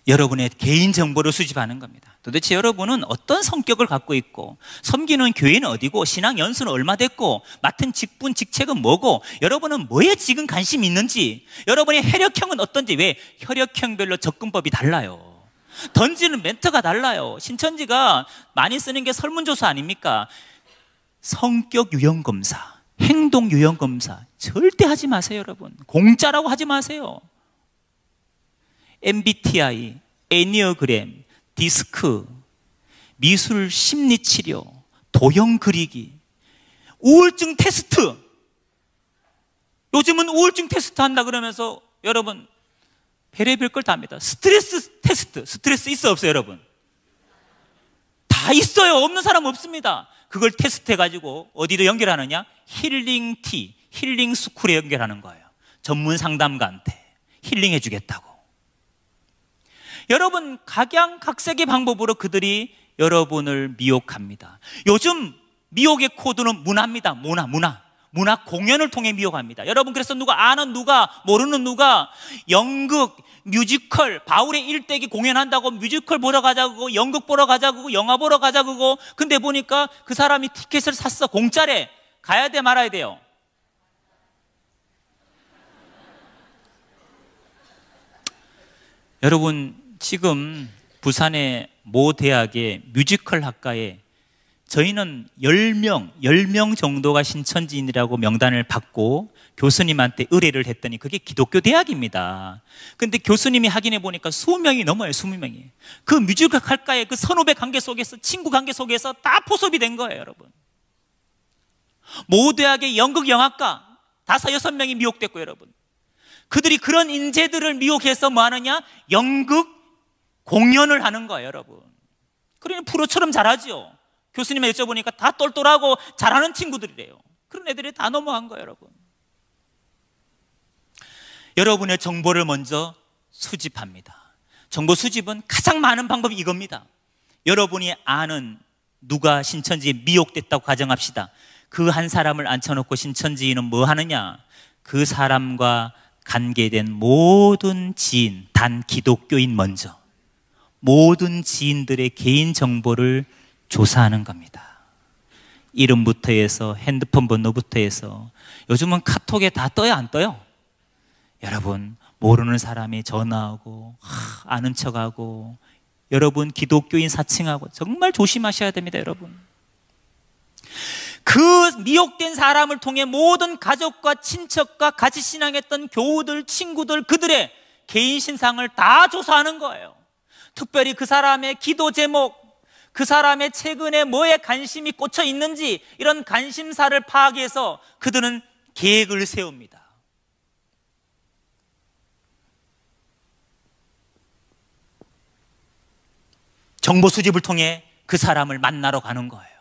여러분의 개인 정보를 수집하는 겁니다. 도대체 여러분은 어떤 성격을 갖고 있고, 섬기는 교회는 어디고, 신앙 연수는 얼마 됐고, 맡은 직분, 직책은 뭐고, 여러분은 뭐에 지금 관심이 있는지, 여러분의 혈액형은 어떤지. 왜? 혈액형별로 접근법이 달라요. 던지는 멘트가 달라요. 신천지가 많이 쓰는 게 설문조사 아닙니까? 성격 유형검사, 행동 유형검사 절대 하지 마세요, 여러분. 공짜라고 하지 마세요. MBTI, 애니어그램, 디스크, 미술 심리치료, 도형 그리기, 우울증 테스트. 요즘은 우울증 테스트 한다 그러면서 여러분 별의별 걸 다 합니다. 스트레스 테스트, 스트레스 있어 없어요, 여러분? 다 있어요. 없는 사람 없습니다. 그걸 테스트해가지고 어디로 연결하느냐? 힐링티, 힐링 스쿨에 연결하는 거예요. 전문 상담가한테 힐링해 주겠다고. 여러분, 각양각색의 방법으로 그들이 여러분을 미혹합니다. 요즘 미혹의 코드는 문화입니다. 문화. 문학 공연을 통해 미혹합니다. 여러분, 그래서 누가 아는 누가 모르는 누가 연극, 뮤지컬, 바울의 일대기 공연한다고 뮤지컬 보러 가자고, 연극 보러 가자고, 영화 보러 가자고. 근데 보니까 그 사람이 티켓을 샀어. 공짜래. 가야 돼 말아야 돼요? 여러분, 지금 부산의 모 대학의 뮤지컬 학과에 저희는 10명 정도가 신천지인이라고 명단을 받고 교수님한테 의뢰를 했더니 그게 기독교 대학입니다. 근데 교수님이 확인해 보니까 20명이 넘어요. 20명이. 그 뮤지컬 학과의 그 선후배 관계 속에서, 친구 관계 속에서 다 포섭이 된 거예요, 여러분. 모 대학의 연극 영화과 5, 6명이 미혹됐고, 여러분. 그들이 그런 인재들을 미혹해서 뭐 하느냐? 연극 공연을 하는 거예요, 여러분. 그러니 프로처럼 잘하죠. 교수님이 여쭤보니까 다 똘똘하고 잘하는 친구들이래요. 그런 애들이 다 넘어간 거예요, 여러분. 여러분의 정보를 먼저 수집합니다. 정보 수집은 가장 많은 방법이 이겁니다. 여러분이 아는 누가 신천지에 미혹됐다고 가정합시다. 그 한 사람을 앉혀놓고 신천지인은 뭐 하느냐? 그 사람과 관계된 모든 지인, 단 기독교인 먼저 모든 지인들의 개인 정보를 조사하는 겁니다. 이름부터 해서 핸드폰 번호부터 해서, 요즘은 카톡에 다 떠요, 안 떠요? 여러분, 모르는 사람이 전화하고 아는 척하고, 여러분 기독교인 사칭하고 정말 조심하셔야 됩니다, 여러분. 그 미혹된 사람을 통해 모든 가족과 친척과 같이 신앙했던 교우들, 친구들, 그들의 개인 신상을 다 조사하는 거예요. 특별히 그 사람의 기도 제목, 그 사람의 최근에 뭐에 관심이 꽂혀 있는지, 이런 관심사를 파악해서 그들은 계획을 세웁니다. 정보 수집을 통해 그 사람을 만나러 가는 거예요.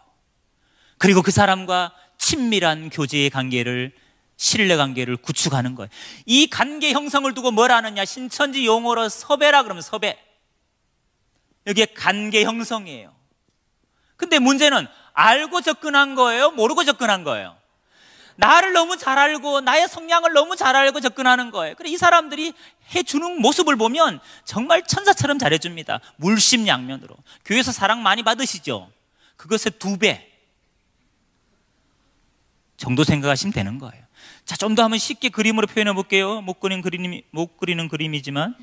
그리고 그 사람과 친밀한 교제의 관계를, 신뢰관계를 구축하는 거예요. 이 관계 형성을 두고 뭘 하느냐? 신천지 용어로 섭외라 그러면 섭외. 이게 관계 형성이에요. 근데 문제는 알고 접근한 거예요? 모르고 접근한 거예요? 나를 너무 잘 알고 나의 성향을 너무 잘 알고 접근하는 거예요. 그래, 이 사람들이 해주는 모습을 보면 정말 천사처럼 잘해줍니다. 물심양면으로. 교회에서 사랑 많이 받으시죠? 그것의 2배 정도 생각하시면 되는 거예요. 자, 좀 더 한번 쉽게 그림으로 표현해 볼게요. 못 그리는 그림이지만.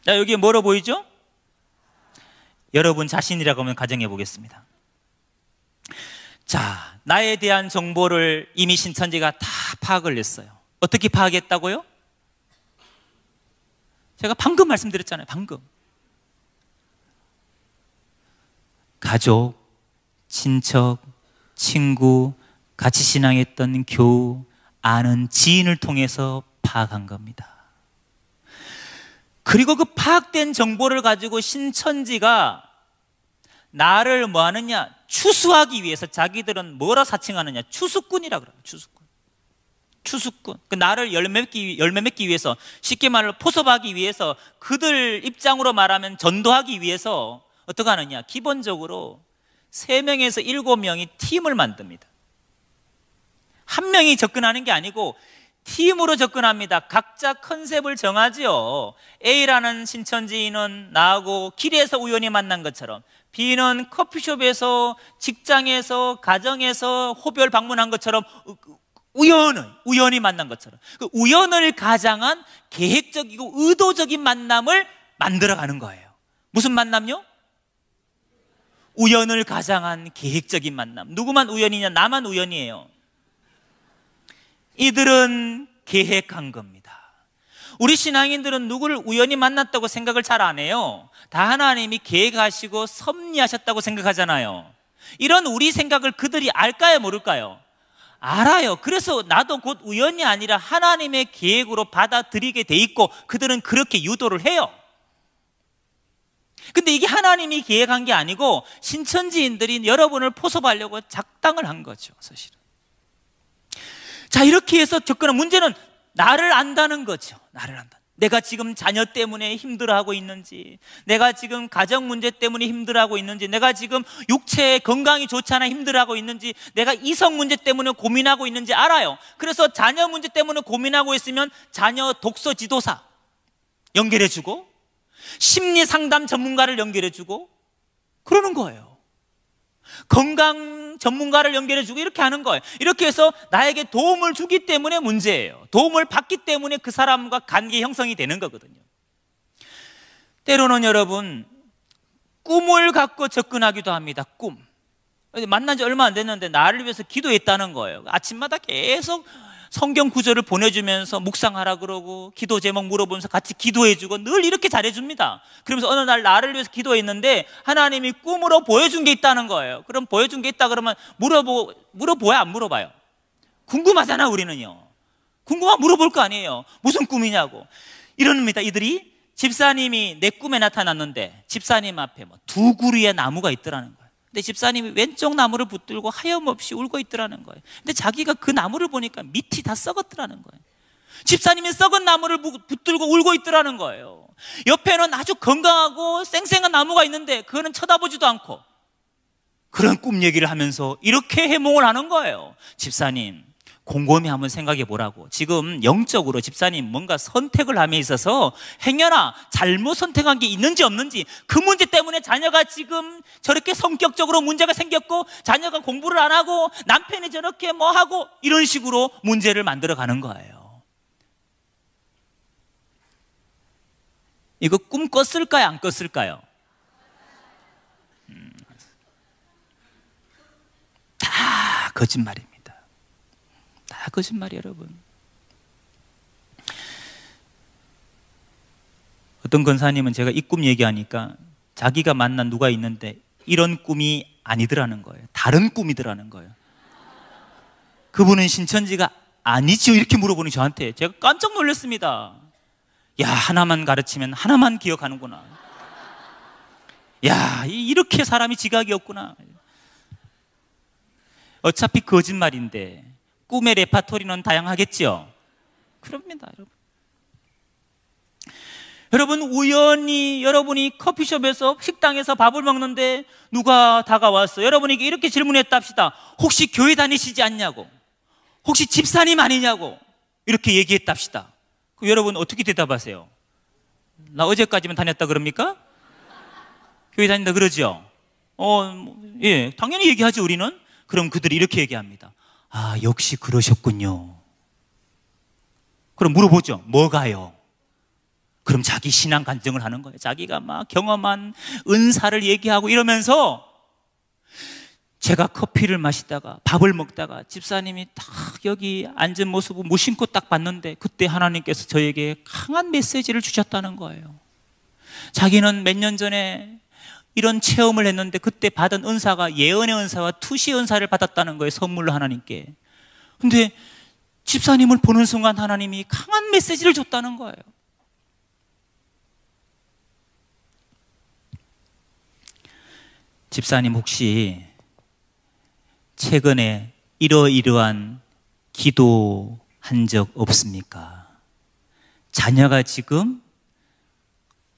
자, 여기에 뭐로 보이죠? 여러분 자신이라고 하면 가정해 보겠습니다. 자, 나에 대한 정보를 이미 신천지가 다 파악을 했어요. 어떻게 파악했다고요? 제가 방금 말씀드렸잖아요. 방금. 가족, 친척, 친구, 같이 신앙했던 교우, 아는 지인을 통해서 파악한 겁니다. 그리고 그 파악된 정보를 가지고 신천지가 나를 뭐 하느냐? 추수하기 위해서 자기들은 뭐라 사칭하느냐? 추수꾼이라 그래요. 추수꾼. 그 나를 열매 맺기 위해서, 쉽게 말로 포섭하기 위해서, 그들 입장으로 말하면 전도하기 위해서 어떻게 하느냐? 기본적으로 3명에서 7명이 팀을 만듭니다. 한 명이 접근하는 게 아니고 팀으로 접근합니다. 각자 컨셉을 정하지요. A라는 신천지인은 나하고 길에서 우연히 만난 것처럼, B는 커피숍에서, 직장에서, 가정에서 호별 방문한 것처럼, 우연히 만난 것처럼, 그 우연을 가장한 계획적이고 의도적인 만남을 만들어가는 거예요. 무슨 만남요? 우연을 가장한 계획적인 만남. 누구만 우연이냐? 나만 우연이에요. 이들은 계획한 겁니다. 우리 신앙인들은 누구를 우연히 만났다고 생각을 잘 안 해요. 다 하나님이 계획하시고 섭리하셨다고 생각하잖아요. 이런 우리 생각을 그들이 알까요, 모를까요? 알아요. 그래서 나도 곧 우연이 아니라 하나님의 계획으로 받아들이게 돼 있고, 그들은 그렇게 유도를 해요. 근데 이게 하나님이 계획한 게 아니고 신천지인들이 여러분을 포섭하려고 작당을 한 거죠, 사실은. 자, 이렇게 해서 접근한 문제는 나를 안다는 거죠. 나를 안다. 내가 지금 자녀 때문에 힘들어하고 있는지, 내가 지금 가정 문제 때문에 힘들어하고 있는지, 내가 지금 육체 건강이 좋지 않아 힘들어하고 있는지, 내가 이성 문제 때문에 고민하고 있는지 알아요. 그래서 자녀 문제 때문에 고민하고 있으면 자녀 독서 지도사 연결해주고, 심리 상담 전문가를 연결해주고 그러는 거예요. 건강 전문가를 연결해주고 이렇게 하는 거예요. 이렇게 해서 나에게 도움을 주기 때문에 문제예요. 도움을 받기 때문에 그 사람과 관계 형성이 되는 거거든요. 때로는 여러분, 꿈을 갖고 접근하기도 합니다. 꿈. 만난 지 얼마 안 됐는데 나를 위해서 기도했다는 거예요. 아침마다 계속 성경 구절을 보내주면서 묵상하라 그러고 기도 제목 물어보면서 같이 기도해주고 늘 이렇게 잘해줍니다. 그러면서 어느 날 나를 위해서 기도했는데 하나님이 꿈으로 보여준 게 있다는 거예요. 그럼 보여준 게 있다 그러면 물어봐야 안 물어봐요? 궁금하잖아. 우리는요, 궁금하면 물어볼 거 아니에요. 무슨 꿈이냐고. 이럽니다. 이들이 집사님이 내 꿈에 나타났는데 집사님 앞에 두 그루의 나무가 있더라는 거예요. 근데 집사님이 왼쪽 나무를 붙들고 하염없이 울고 있더라는 거예요. 근데 자기가 그 나무를 보니까 밑이 다 썩었더라는 거예요. 집사님이 썩은 나무를 붙들고 울고 있더라는 거예요. 옆에는 아주 건강하고 쌩쌩한 나무가 있는데 그거는 쳐다보지도 않고 그런 꿈 얘기를 하면서 이렇게 해몽을 하는 거예요. 집사님, 곰곰이 한번 생각해 보라고. 지금 영적으로 집사님 뭔가 선택을 함에 있어서 행여나 잘못 선택한 게 있는지 없는지, 그 문제 때문에 자녀가 지금 저렇게 성격적으로 문제가 생겼고, 자녀가 공부를 안 하고 남편이 저렇게 뭐 하고, 이런 식으로 문제를 만들어 가는 거예요. 이거 꿈 꿨을까요? 안 꿨을까요? 다 거짓말입니다. 다 거짓말이에요, 여러분. 어떤 권사님은 제가 이 꿈 얘기하니까 자기가 만난 누가 있는데 이런 꿈이 아니더라는 거예요. 다른 꿈이더라는 거예요. 그분은 신천지가 아니지요? 이렇게 물어보니 저한테 제가 깜짝 놀랐습니다. 야, 하나만 가르치면 하나만 기억하는구나. 야, 이렇게 사람이 지각이 없구나. 어차피 거짓말인데 꿈의 레파토리는 다양하겠죠? 그럽니다, 여러분. 여러분, 우연히 여러분이 커피숍에서 식당에서 밥을 먹는데 누가 다가왔어요. 여러분에게 이렇게 질문했다 합시다. 혹시 교회 다니시지 않냐고, 혹시 집사님 아니냐고 이렇게 얘기했다 합시다. 그럼 여러분 어떻게 대답하세요? 나 어제까지만 다녔다 그럽니까? 교회 다닌다 그러죠? 예, 당연히 얘기하죠, 우리는. 그럼 그들이 이렇게 얘기합니다. 아, 역시 그러셨군요. 그럼 물어보죠. 뭐가요? 그럼 자기 신앙 간증을 하는 거예요. 자기가 막 경험한 은사를 얘기하고 이러면서, 제가 커피를 마시다가 밥을 먹다가 집사님이 딱 여기 앉은 모습을 무심코 딱 봤는데 그때 하나님께서 저에게 강한 메시지를 주셨다는 거예요. 자기는 몇 년 전에 이런 체험을 했는데 그때 받은 은사가 예언의 은사와 투시 은사를 받았다는 거예요. 선물로 하나님께. 근데 집사님을 보는 순간 하나님이 강한 메시지를 줬다는 거예요. 집사님 혹시 최근에 이러이러한 기도한 적 없습니까? 자녀가 지금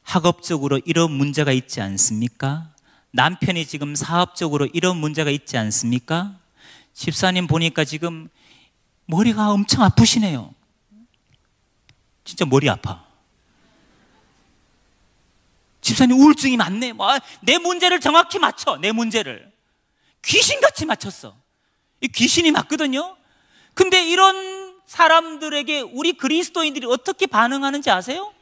학업적으로 이런 문제가 있지 않습니까? 남편이 지금 사업적으로 이런 문제가 있지 않습니까? 집사님 보니까 지금 머리가 엄청 아프시네요. 진짜 머리 아파. 집사님 우울증이 많네. 내 문제를 정확히 맞춰. 내 문제를 귀신같이 맞췄어. 이 귀신이 맞거든요. 근데 이런 사람들에게 우리 그리스도인들이 어떻게 반응하는지 아세요?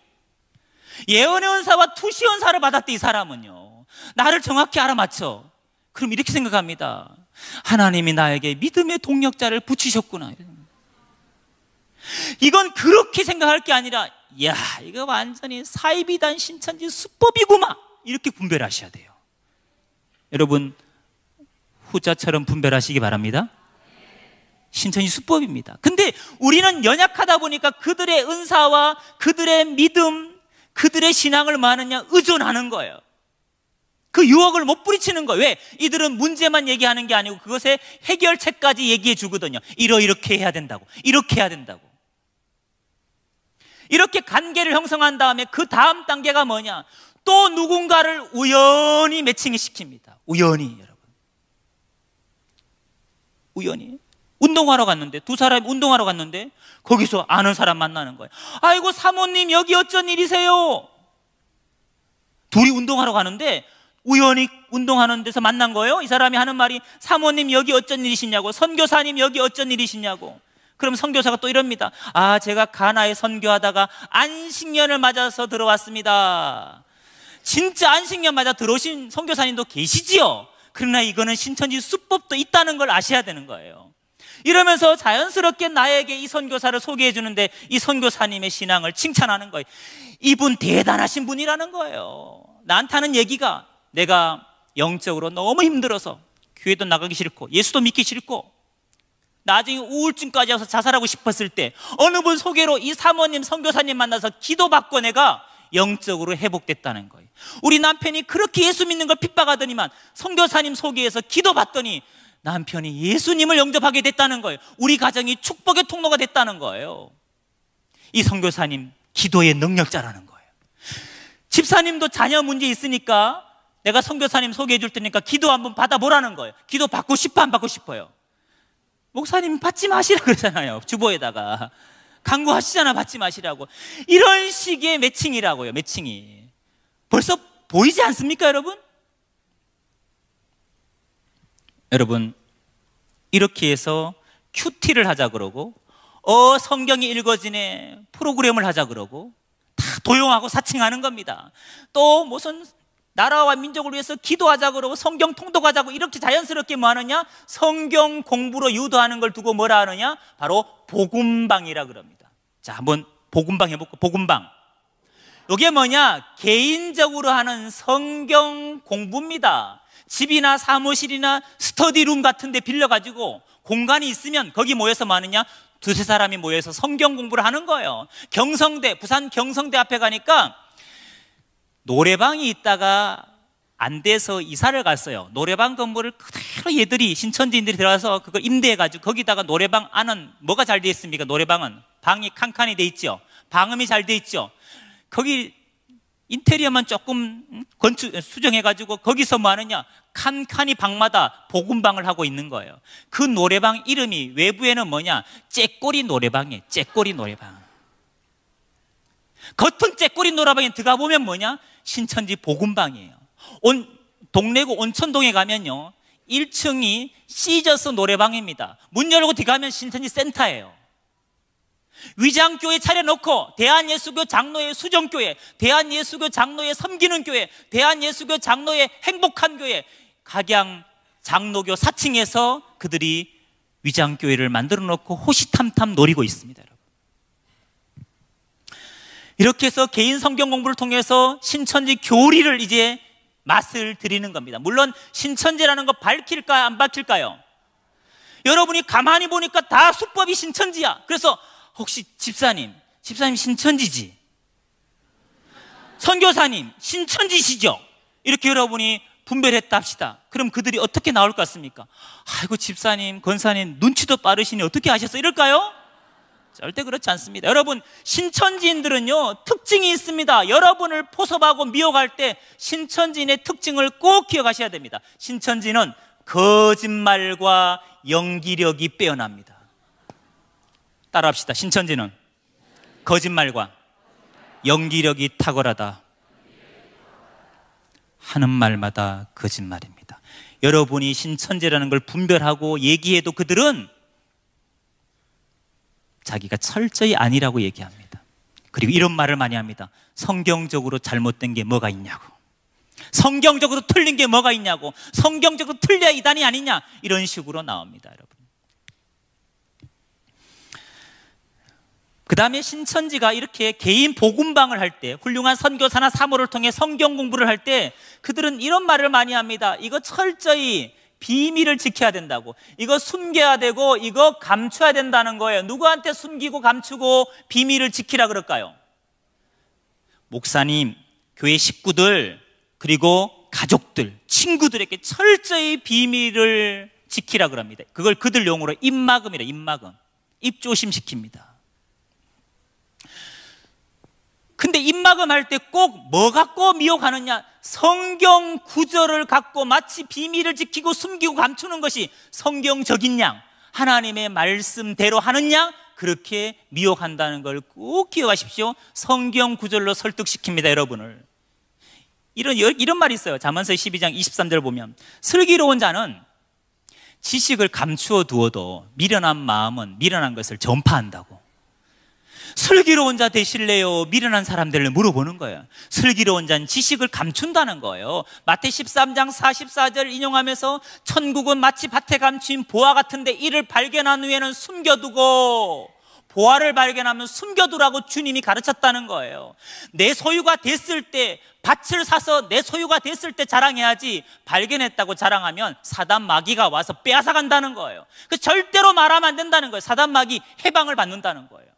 예언의 은사와 투시 은사를 받았대. 이 사람은요, 나를 정확히 알아맞혀. 그럼 이렇게 생각합니다. 하나님이 나에게 믿음의 동력자를 붙이셨구나. 이건 그렇게 생각할 게 아니라, 야, 이거 완전히 사이비단 신천지 수법이구만, 이렇게 분별하셔야 돼요. 여러분, 후자처럼 분별하시기 바랍니다. 신천지 수법입니다. 근데 우리는 연약하다 보니까 그들의 은사와 그들의 믿음, 그들의 신앙을 뭐 하느냐? 의존하는 거예요. 그 유혹을 못 부리치는 거예요. 왜? 이들은 문제만 얘기하는 게 아니고 그것의 해결책까지 얘기해 주거든요. 이렇게 해야 된다고, 이렇게 해야 된다고. 이렇게 관계를 형성한 다음에 그 다음 단계가 뭐냐? 또 누군가를 우연히 매칭을 시킵니다. 우연히, 여러분. 우연히. 운동하러 갔는데, 두 사람이 운동하러 갔는데 거기서 아는 사람 만나는 거예요. 아이고 사모님 여기 어쩐 일이세요? 둘이 운동하러 가는데 우연히 운동하는 데서 만난 거예요. 이 사람이 하는 말이 사모님 여기 어쩐 일이시냐고, 선교사님 여기 어쩐 일이시냐고. 그럼 선교사가 또 이럽니다. 아, 제가 가나에 선교하다가 안식년을 맞아서 들어왔습니다. 진짜 안식년 맞아 들어오신 선교사님도 계시지요. 그러나 이거는 신천지 수법도 있다는 걸 아셔야 되는 거예요. 이러면서 자연스럽게 나에게 이 선교사를 소개해 주는데 이 선교사님의 신앙을 칭찬하는 거예요. 이분 대단하신 분이라는 거예요. 나한테 하는 얘기가 내가 영적으로 너무 힘들어서 교회도 나가기 싫고 예수도 믿기 싫고 나중에 우울증까지 와서 자살하고 싶었을 때 어느 분 소개로 이 사모님 선교사님 만나서 기도받고 내가 영적으로 회복됐다는 거예요. 우리 남편이 그렇게 예수 믿는 걸 핍박하더니만 선교사님 소개해서 기도받더니 남편이 예수님을 영접하게 됐다는 거예요. 우리 가정이 축복의 통로가 됐다는 거예요. 이 선교사님 기도의 능력자라는 거예요. 집사님도 자녀 문제 있으니까 내가 선교사님 소개해 줄 테니까 기도 한번 받아보라는 거예요. 기도 받고 싶어 안 받고 싶어요? 목사님 받지 마시라 그러잖아요. 주보에다가 강구하시잖아. 받지 마시라고. 이런 식의 매칭이라고요. 매칭이 벌써 보이지 않습니까 여러분? 여러분 이렇게 해서 큐티를 하자 그러고 성경이 읽어지네 프로그램을 하자 그러고 다 도용하고 사칭하는 겁니다. 또 무슨 나라와 민족을 위해서 기도하자 그러고 성경 통독하자고 이렇게 자연스럽게 뭐 하느냐? 성경 공부로 유도하는 걸 두고 뭐라 하느냐? 바로 복음방이라 그럽니다. 자, 한번 복음방 해볼까? 복음방. 이게 뭐냐? 개인적으로 하는 성경 공부입니다. 집이나 사무실이나 스터디룸 같은 데 빌려가지고 공간이 있으면 거기 모여서 뭐 하느냐? 두세 사람이 모여서 성경 공부를 하는 거예요. 경성대, 부산 경성대 앞에 가니까 노래방이 있다가 안 돼서 이사를 갔어요. 노래방 건물을 그대로 얘들이 신천지인들이 들어가서 그걸 임대해가지고 거기다가 노래방 안은 뭐가 잘 돼 있습니까? 노래방은 방이 칸칸이 돼 있죠. 방음이 잘 돼 있죠. 거기 인테리어만 조금 수정해가지고 거기서 뭐 하느냐? 칸칸이 방마다 복음방을 하고 있는 거예요. 그 노래방 이름이 외부에는 뭐냐? 째꼬리 노래방이에요. 째꼬리 노래방. 겉은 째꼬리 노래방에 들어가 보면 뭐냐? 신천지 복음방이에요. 동래구 온천동에 가면요 1층이 시저스 노래방입니다. 문 열고 들어가면 신천지 센터예요. 위장교회 차려놓고 대한예수교 장로의 수정교회, 대한예수교 장로의 섬기는 교회, 대한예수교 장로의 행복한 교회, 각양 장로교 4층에서 그들이 위장교회를 만들어 놓고 호시탐탐 노리고 있습니다. 여러분. 이렇게 해서 개인 성경 공부를 통해서 신천지 교리를 이제 맛을 들이는 겁니다. 물론 신천지라는 거 밝힐까요? 안 밝힐까요? 여러분이 가만히 보니까 다 수법이 신천지야. 그래서 혹시 집사님 신천지지? 선교사님 신천지시죠? 이렇게 여러분이 분별했다 합시다. 그럼 그들이 어떻게 나올 것 같습니까? 아이고 집사님, 권사님 눈치도 빠르시니 어떻게 하셨어? 이럴까요? 절대 그렇지 않습니다. 여러분 신천지인들은요 특징이 있습니다. 여러분을 포섭하고 미혹할 때 신천지인의 특징을 꼭 기억하셔야 됩니다. 신천지는 거짓말과 연기력이 빼어납니다. 따라합시다. 신천지는 거짓말과 연기력이 탁월하다. 하는 말마다 거짓말입니다. 여러분이 신천지라는 걸 분별하고 얘기해도 그들은 자기가 철저히 아니라고 얘기합니다. 그리고 이런 말을 많이 합니다. 성경적으로 잘못된 게 뭐가 있냐고, 성경적으로 틀린 게 뭐가 있냐고, 성경적으로 틀려야 이단이 아니냐, 이런 식으로 나옵니다. 여러분. 그 다음에 신천지가 이렇게 개인 복음방을 할 때, 훌륭한 선교사나 사모를 통해 성경 공부를 할 때 그들은 이런 말을 많이 합니다. 이거 철저히 비밀을 지켜야 된다고, 이거 숨겨야 되고 이거 감춰야 된다는 거예요. 누구한테 숨기고 감추고 비밀을 지키라 그럴까요? 목사님, 교회 식구들, 그리고 가족들, 친구들에게 철저히 비밀을 지키라 그럽니다. 그걸 그들 용어로 입막음이라, 입막음. 입조심시킵니다. 근데 입막음할 때 꼭 뭐 갖고 미혹하느냐? 성경 구절을 갖고 마치 비밀을 지키고 숨기고 감추는 것이 성경적인 양, 하나님의 말씀대로 하는 양, 그렇게 미혹한다는 걸 꼭 기억하십시오. 성경 구절로 설득시킵니다, 여러분을. 이런 말이 있어요. 잠언서 12장 23절 보면, 슬기로운 자는 지식을 감추어 두어도 미련한 마음은 미련한 것을 전파한다고. 슬기로운 자 되실래요? 미련한 사람들을 물어보는 거예요. 슬기로운 자는 지식을 감춘다는 거예요. 마태 13장 44절 인용하면서, 천국은 마치 밭에 감춘 보화 같은데 이를 발견한 후에는 숨겨두고, 보화를 발견하면 숨겨두라고 주님이 가르쳤다는 거예요. 내 소유가 됐을 때, 밭을 사서 내 소유가 됐을 때 자랑해야지, 발견했다고 자랑하면 사단 마귀가 와서 빼앗아 간다는 거예요. 그래서 절대로 말하면 안 된다는 거예요. 사단 마귀 해방을 받는다는 거예요.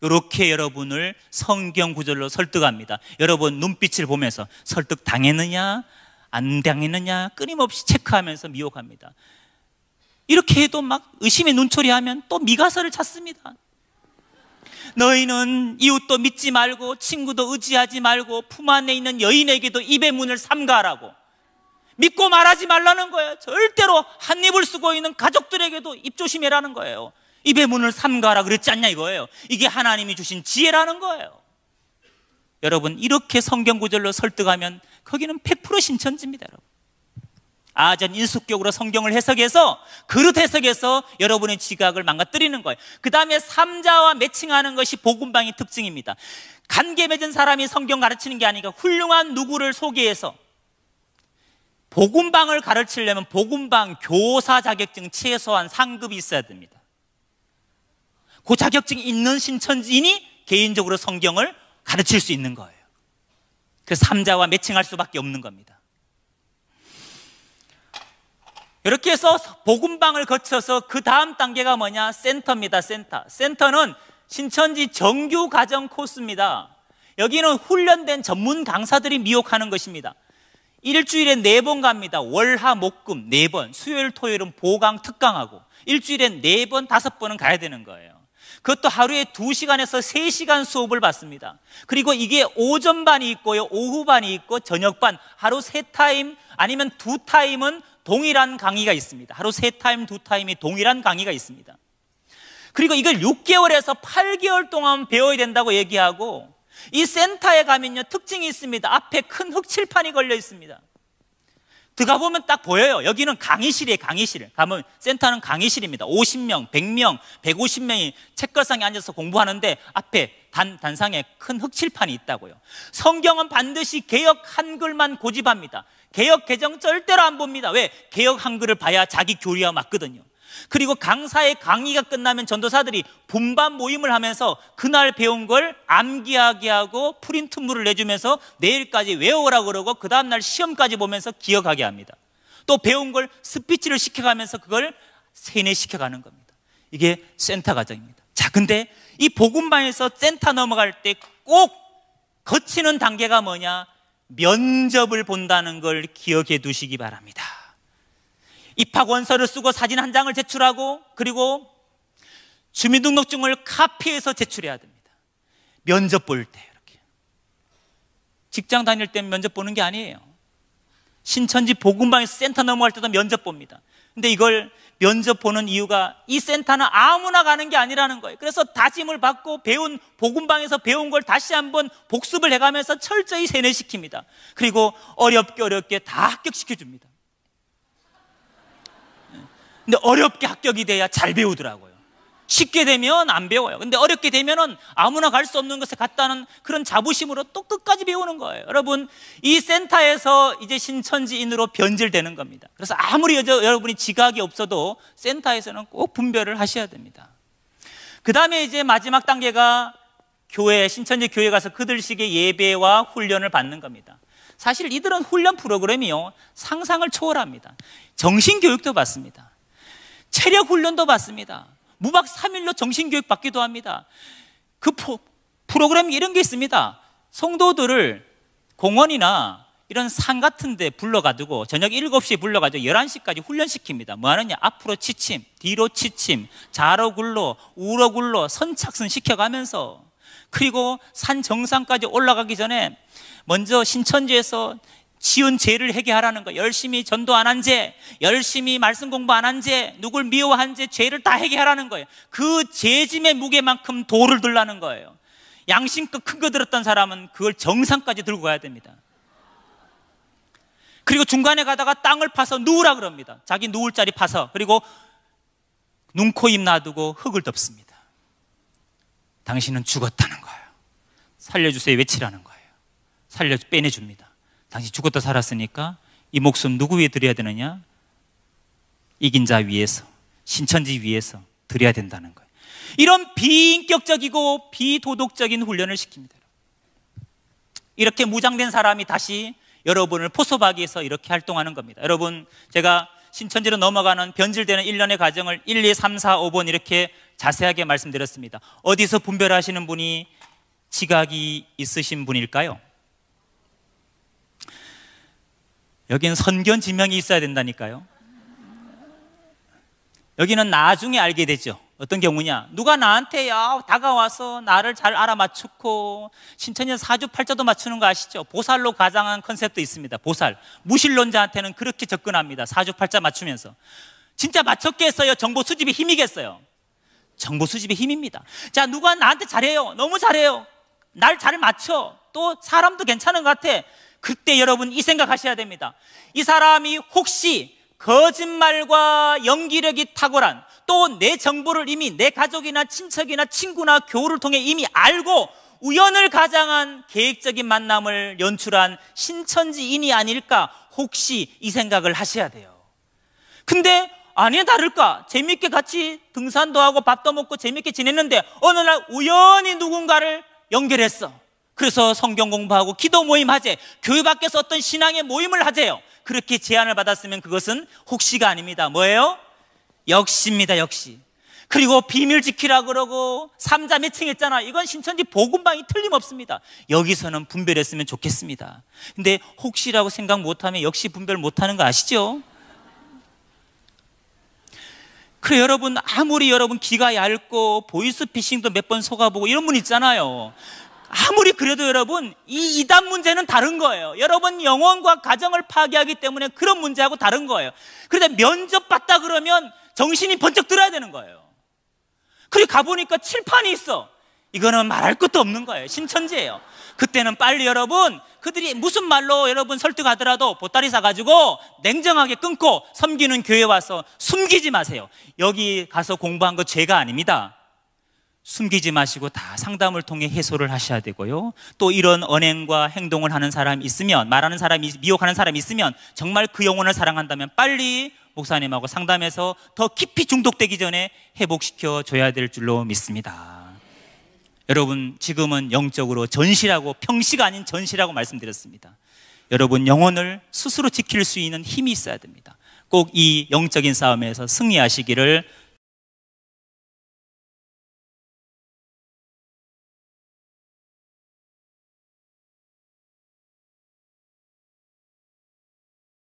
이렇게 여러분을 성경 구절로 설득합니다. 여러분 눈빛을 보면서 설득 당했느냐 안 당했느냐 끊임없이 체크하면서 미혹합니다. 이렇게 해도 막 의심의 눈초리하면 또 미가설을 찾습니다. 너희는 이웃도 믿지 말고 친구도 의지하지 말고 품 안에 있는 여인에게도 입의 문을 삼가라고. 믿고 말하지 말라는 거예요. 절대로 한 입을 쓰고 있는 가족들에게도 입 조심해라는 거예요. 입의 문을 삼가라 그랬지 않냐 이거예요. 이게 하나님이 주신 지혜라는 거예요. 여러분, 이렇게 성경 구절로 설득하면 거기는 100% 신천지입니다, 여러분. 아전 인수격으로 성경을 해석해서, 그릇 해석해서 여러분의 지각을 망가뜨리는 거예요. 그 다음에 삼자와 매칭하는 것이 복음방의 특징입니다. 관계 맺은 사람이 성경 가르치는 게 아니라 훌륭한 누구를 소개해서 복음방을 가르치려면 복음방 교사 자격증 최소한 상급이 있어야 됩니다. 그 자격증이 있는 신천지인이 개인적으로 성경을 가르칠 수 있는 거예요. 그래서 삼자와 매칭할 수밖에 없는 겁니다. 이렇게 해서 복음방을 거쳐서 그 다음 단계가 뭐냐? 센터입니다. 센터는 신천지 정규 과정 코스입니다. 여기는 훈련된 전문 강사들이 미혹하는 것입니다. 일주일에 4번 갑니다. 월화 목금 4번, 수요일 토요일은 보강 특강하고 일주일에 4번 5번은 가야 되는 거예요. 그것도 하루에 2시간에서 3시간 수업을 받습니다. 그리고 이게 오전반이 있고요, 오후반이 있고 저녁반, 하루 3타임 아니면 2타임은 동일한 강의가 있습니다. 하루 3타임, 2타임이 동일한 강의가 있습니다. 그리고 이걸 6개월에서 8개월 동안 배워야 된다고 얘기하고, 이 센터에 가면요 특징이 있습니다. 앞에 큰 흑칠판이 걸려 있습니다. 들어가 보면 딱 보여요. 여기는 강의실이에요. 강의실 가면 센터는 강의실입니다. 50명, 100명, 150명이 책걸상에 앉아서 공부하는데 앞에 단상에 큰 흑칠판이 있다고요. 성경은 반드시 개역 한글만 고집합니다. 개역 개정 절대로 안 봅니다. 왜? 개역 한글을 봐야 자기 교리와 맞거든요. 그리고 강사의 강의가 끝나면 전도사들이 분반 모임을 하면서 그날 배운 걸 암기하게 하고 프린트물을 내주면서 내일까지 외우라고 그러고 그 다음날 시험까지 보면서 기억하게 합니다. 또 배운 걸 스피치를 시켜가면서 그걸 세뇌시켜가는 겁니다. 이게 센터 과정입니다. 자, 근데 이 복음방에서 센터 넘어갈 때 꼭 거치는 단계가 뭐냐? 면접을 본다는 걸 기억해 두시기 바랍니다. 입학 원서를 쓰고 사진 한 장을 제출하고, 그리고 주민등록증을 카피해서 제출해야 됩니다. 면접 볼 때 이렇게. 직장 다닐 때 면접 보는 게 아니에요. 신천지 복음방에서 센터 넘어갈 때도 면접 봅니다. 근데 이걸 면접 보는 이유가 이 센터는 아무나 가는 게 아니라는 거예요. 그래서 다짐을 받고 배운 복음방에서 배운 걸 다시 한번 복습을 해가면서 철저히 세뇌시킵니다. 그리고 어렵게 다 합격시켜 줍니다. 근데 어렵게 합격이 돼야 잘 배우더라고요. 쉽게 되면 안 배워요. 근데 어렵게 되면은 아무나 갈 수 없는 것에 갔다는 그런 자부심으로 또 끝까지 배우는 거예요. 여러분, 이 센터에서 이제 신천지인으로 변질되는 겁니다. 그래서 아무리 여러분이 지각이 없어도 센터에서는 꼭 분별을 하셔야 됩니다. 그 다음에 이제 마지막 단계가 교회, 신천지 교회 가서 그들식의 예배와 훈련을 받는 겁니다. 사실 이들은 훈련 프로그램이요, 상상을 초월합니다. 정신교육도 받습니다. 체력 훈련도 받습니다. 무박 3일로 정신교육 받기도 합니다. 그 프로그램이 이런 게 있습니다. 성도들을 공원이나 이런 산 같은 데 불러가지고 저녁 7시에 불러가지고 11시까지 훈련시킵니다. 뭐 하느냐? 앞으로 취침, 뒤로 취침, 좌로 굴러, 우로 굴러 선착순 시켜가면서 그리고 산 정상까지 올라가기 전에 먼저 신천지에서 지은 죄를 회개하라는 거예요. 열심히 전도 안 한 죄, 열심히 말씀 공부 안 한 죄, 누굴 미워한 죄, 죄를 다 회개하라는 거예요. 그 죄짐의 무게만큼 돌을 들라는 거예요. 양심껏 큰 거 들었던 사람은 그걸 정상까지 들고 가야 됩니다. 그리고 중간에 가다가 땅을 파서 누우라 그럽니다. 자기 누울 자리 파서. 그리고 눈, 코, 입 놔두고 흙을 덮습니다. 당신은 죽었다는 거예요. 살려주세요 외치라는 거예요. 빼내줍니다. 당신 죽었다 살았으니까 이 목숨 누구 위에 드려야 되느냐? 이긴 자 위에서, 신천지 위에서 드려야 된다는 거예요. 이런 비인격적이고 비도덕적인 훈련을 시킵니다. 이렇게 무장된 사람이 다시 여러분을 포섭하기 위해서 이렇게 활동하는 겁니다. 여러분, 제가 신천지로 넘어가는 변질되는 일련의 과정을 1, 2, 3, 4, 5번 이렇게 자세하게 말씀드렸습니다. 어디서 분별하시는 분이 지각이 있으신 분일까요? 여기는 선견 지명이 있어야 된다니까요. 여기는 나중에 알게 되죠. 어떤 경우냐? 누가 나한테 다가와서 나를 잘 알아맞추고 신천지 사주팔자도 맞추는 거 아시죠? 보살로 가장한 컨셉도 있습니다. 보살. 무신론자한테는 그렇게 접근합니다. 사주팔자 맞추면서. 진짜 맞췄겠어요? 정보 수집의 힘이겠어요? 정보 수집의 힘입니다. 자, 누가 나한테 잘해요. 너무 잘해요. 날 잘 맞춰. 또 사람도 괜찮은 것 같아. 그때 여러분 이 생각하셔야 됩니다. 이 사람이 혹시 거짓말과 연기력이 탁월한, 또 내 정보를 이미 내 가족이나 친척이나 친구나 교우를 통해 이미 알고 우연을 가장한 계획적인 만남을 연출한 신천지인이 아닐까, 혹시 이 생각을 하셔야 돼요. 근데 아니야 다를까, 재밌게 같이 등산도 하고 밥도 먹고 재밌게 지냈는데 어느 날 우연히 누군가를 연결했어. 그래서 성경 공부하고 기도 모임 하재, 교회 밖에서 어떤 신앙의 모임을 하재요. 그렇게 제안을 받았으면 그것은 혹시가 아닙니다. 뭐예요? 역시입니다. 역시. 그리고 비밀 지키라 그러고 삼자 매칭했잖아. 이건 신천지 복음방이 틀림없습니다. 여기서는 분별했으면 좋겠습니다. 근데 혹시라고 생각 못하면 역시 분별 못하는 거 아시죠? 그래, 여러분 아무리 여러분 귀가 얇고 보이스피싱도 몇 번 속아보고 이런 분 있잖아요. 아무리 그래도 여러분 이 이단 문제는 다른 거예요. 여러분 영혼과 가정을 파괴하기 때문에 그런 문제하고 다른 거예요. 그런데 면접 봤다 그러면 정신이 번쩍 들어야 되는 거예요. 그리고 가보니까 칠판이 있어. 이거는 말할 것도 없는 거예요. 신천지예요. 그때는 빨리 여러분, 그들이 무슨 말로 여러분 설득하더라도 보따리 사가지고 냉정하게 끊고 섬기는 교회 와서 숨기지 마세요. 여기 가서 공부한 거 죄가 아닙니다. 숨기지 마시고 다 상담을 통해 해소를 하셔야 되고요. 또 이런 언행과 행동을 하는 사람이 있으면, 말하는 사람이, 미혹하는 사람이 있으면 정말 그 영혼을 사랑한다면 빨리 목사님하고 상담해서 더 깊이 중독되기 전에 회복시켜 줘야 될 줄로 믿습니다. 여러분, 지금은 영적으로 전시라고, 평시가 아닌 전시라고 말씀드렸습니다. 여러분 영혼을 스스로 지킬 수 있는 힘이 있어야 됩니다. 꼭 이 영적인 싸움에서 승리하시기를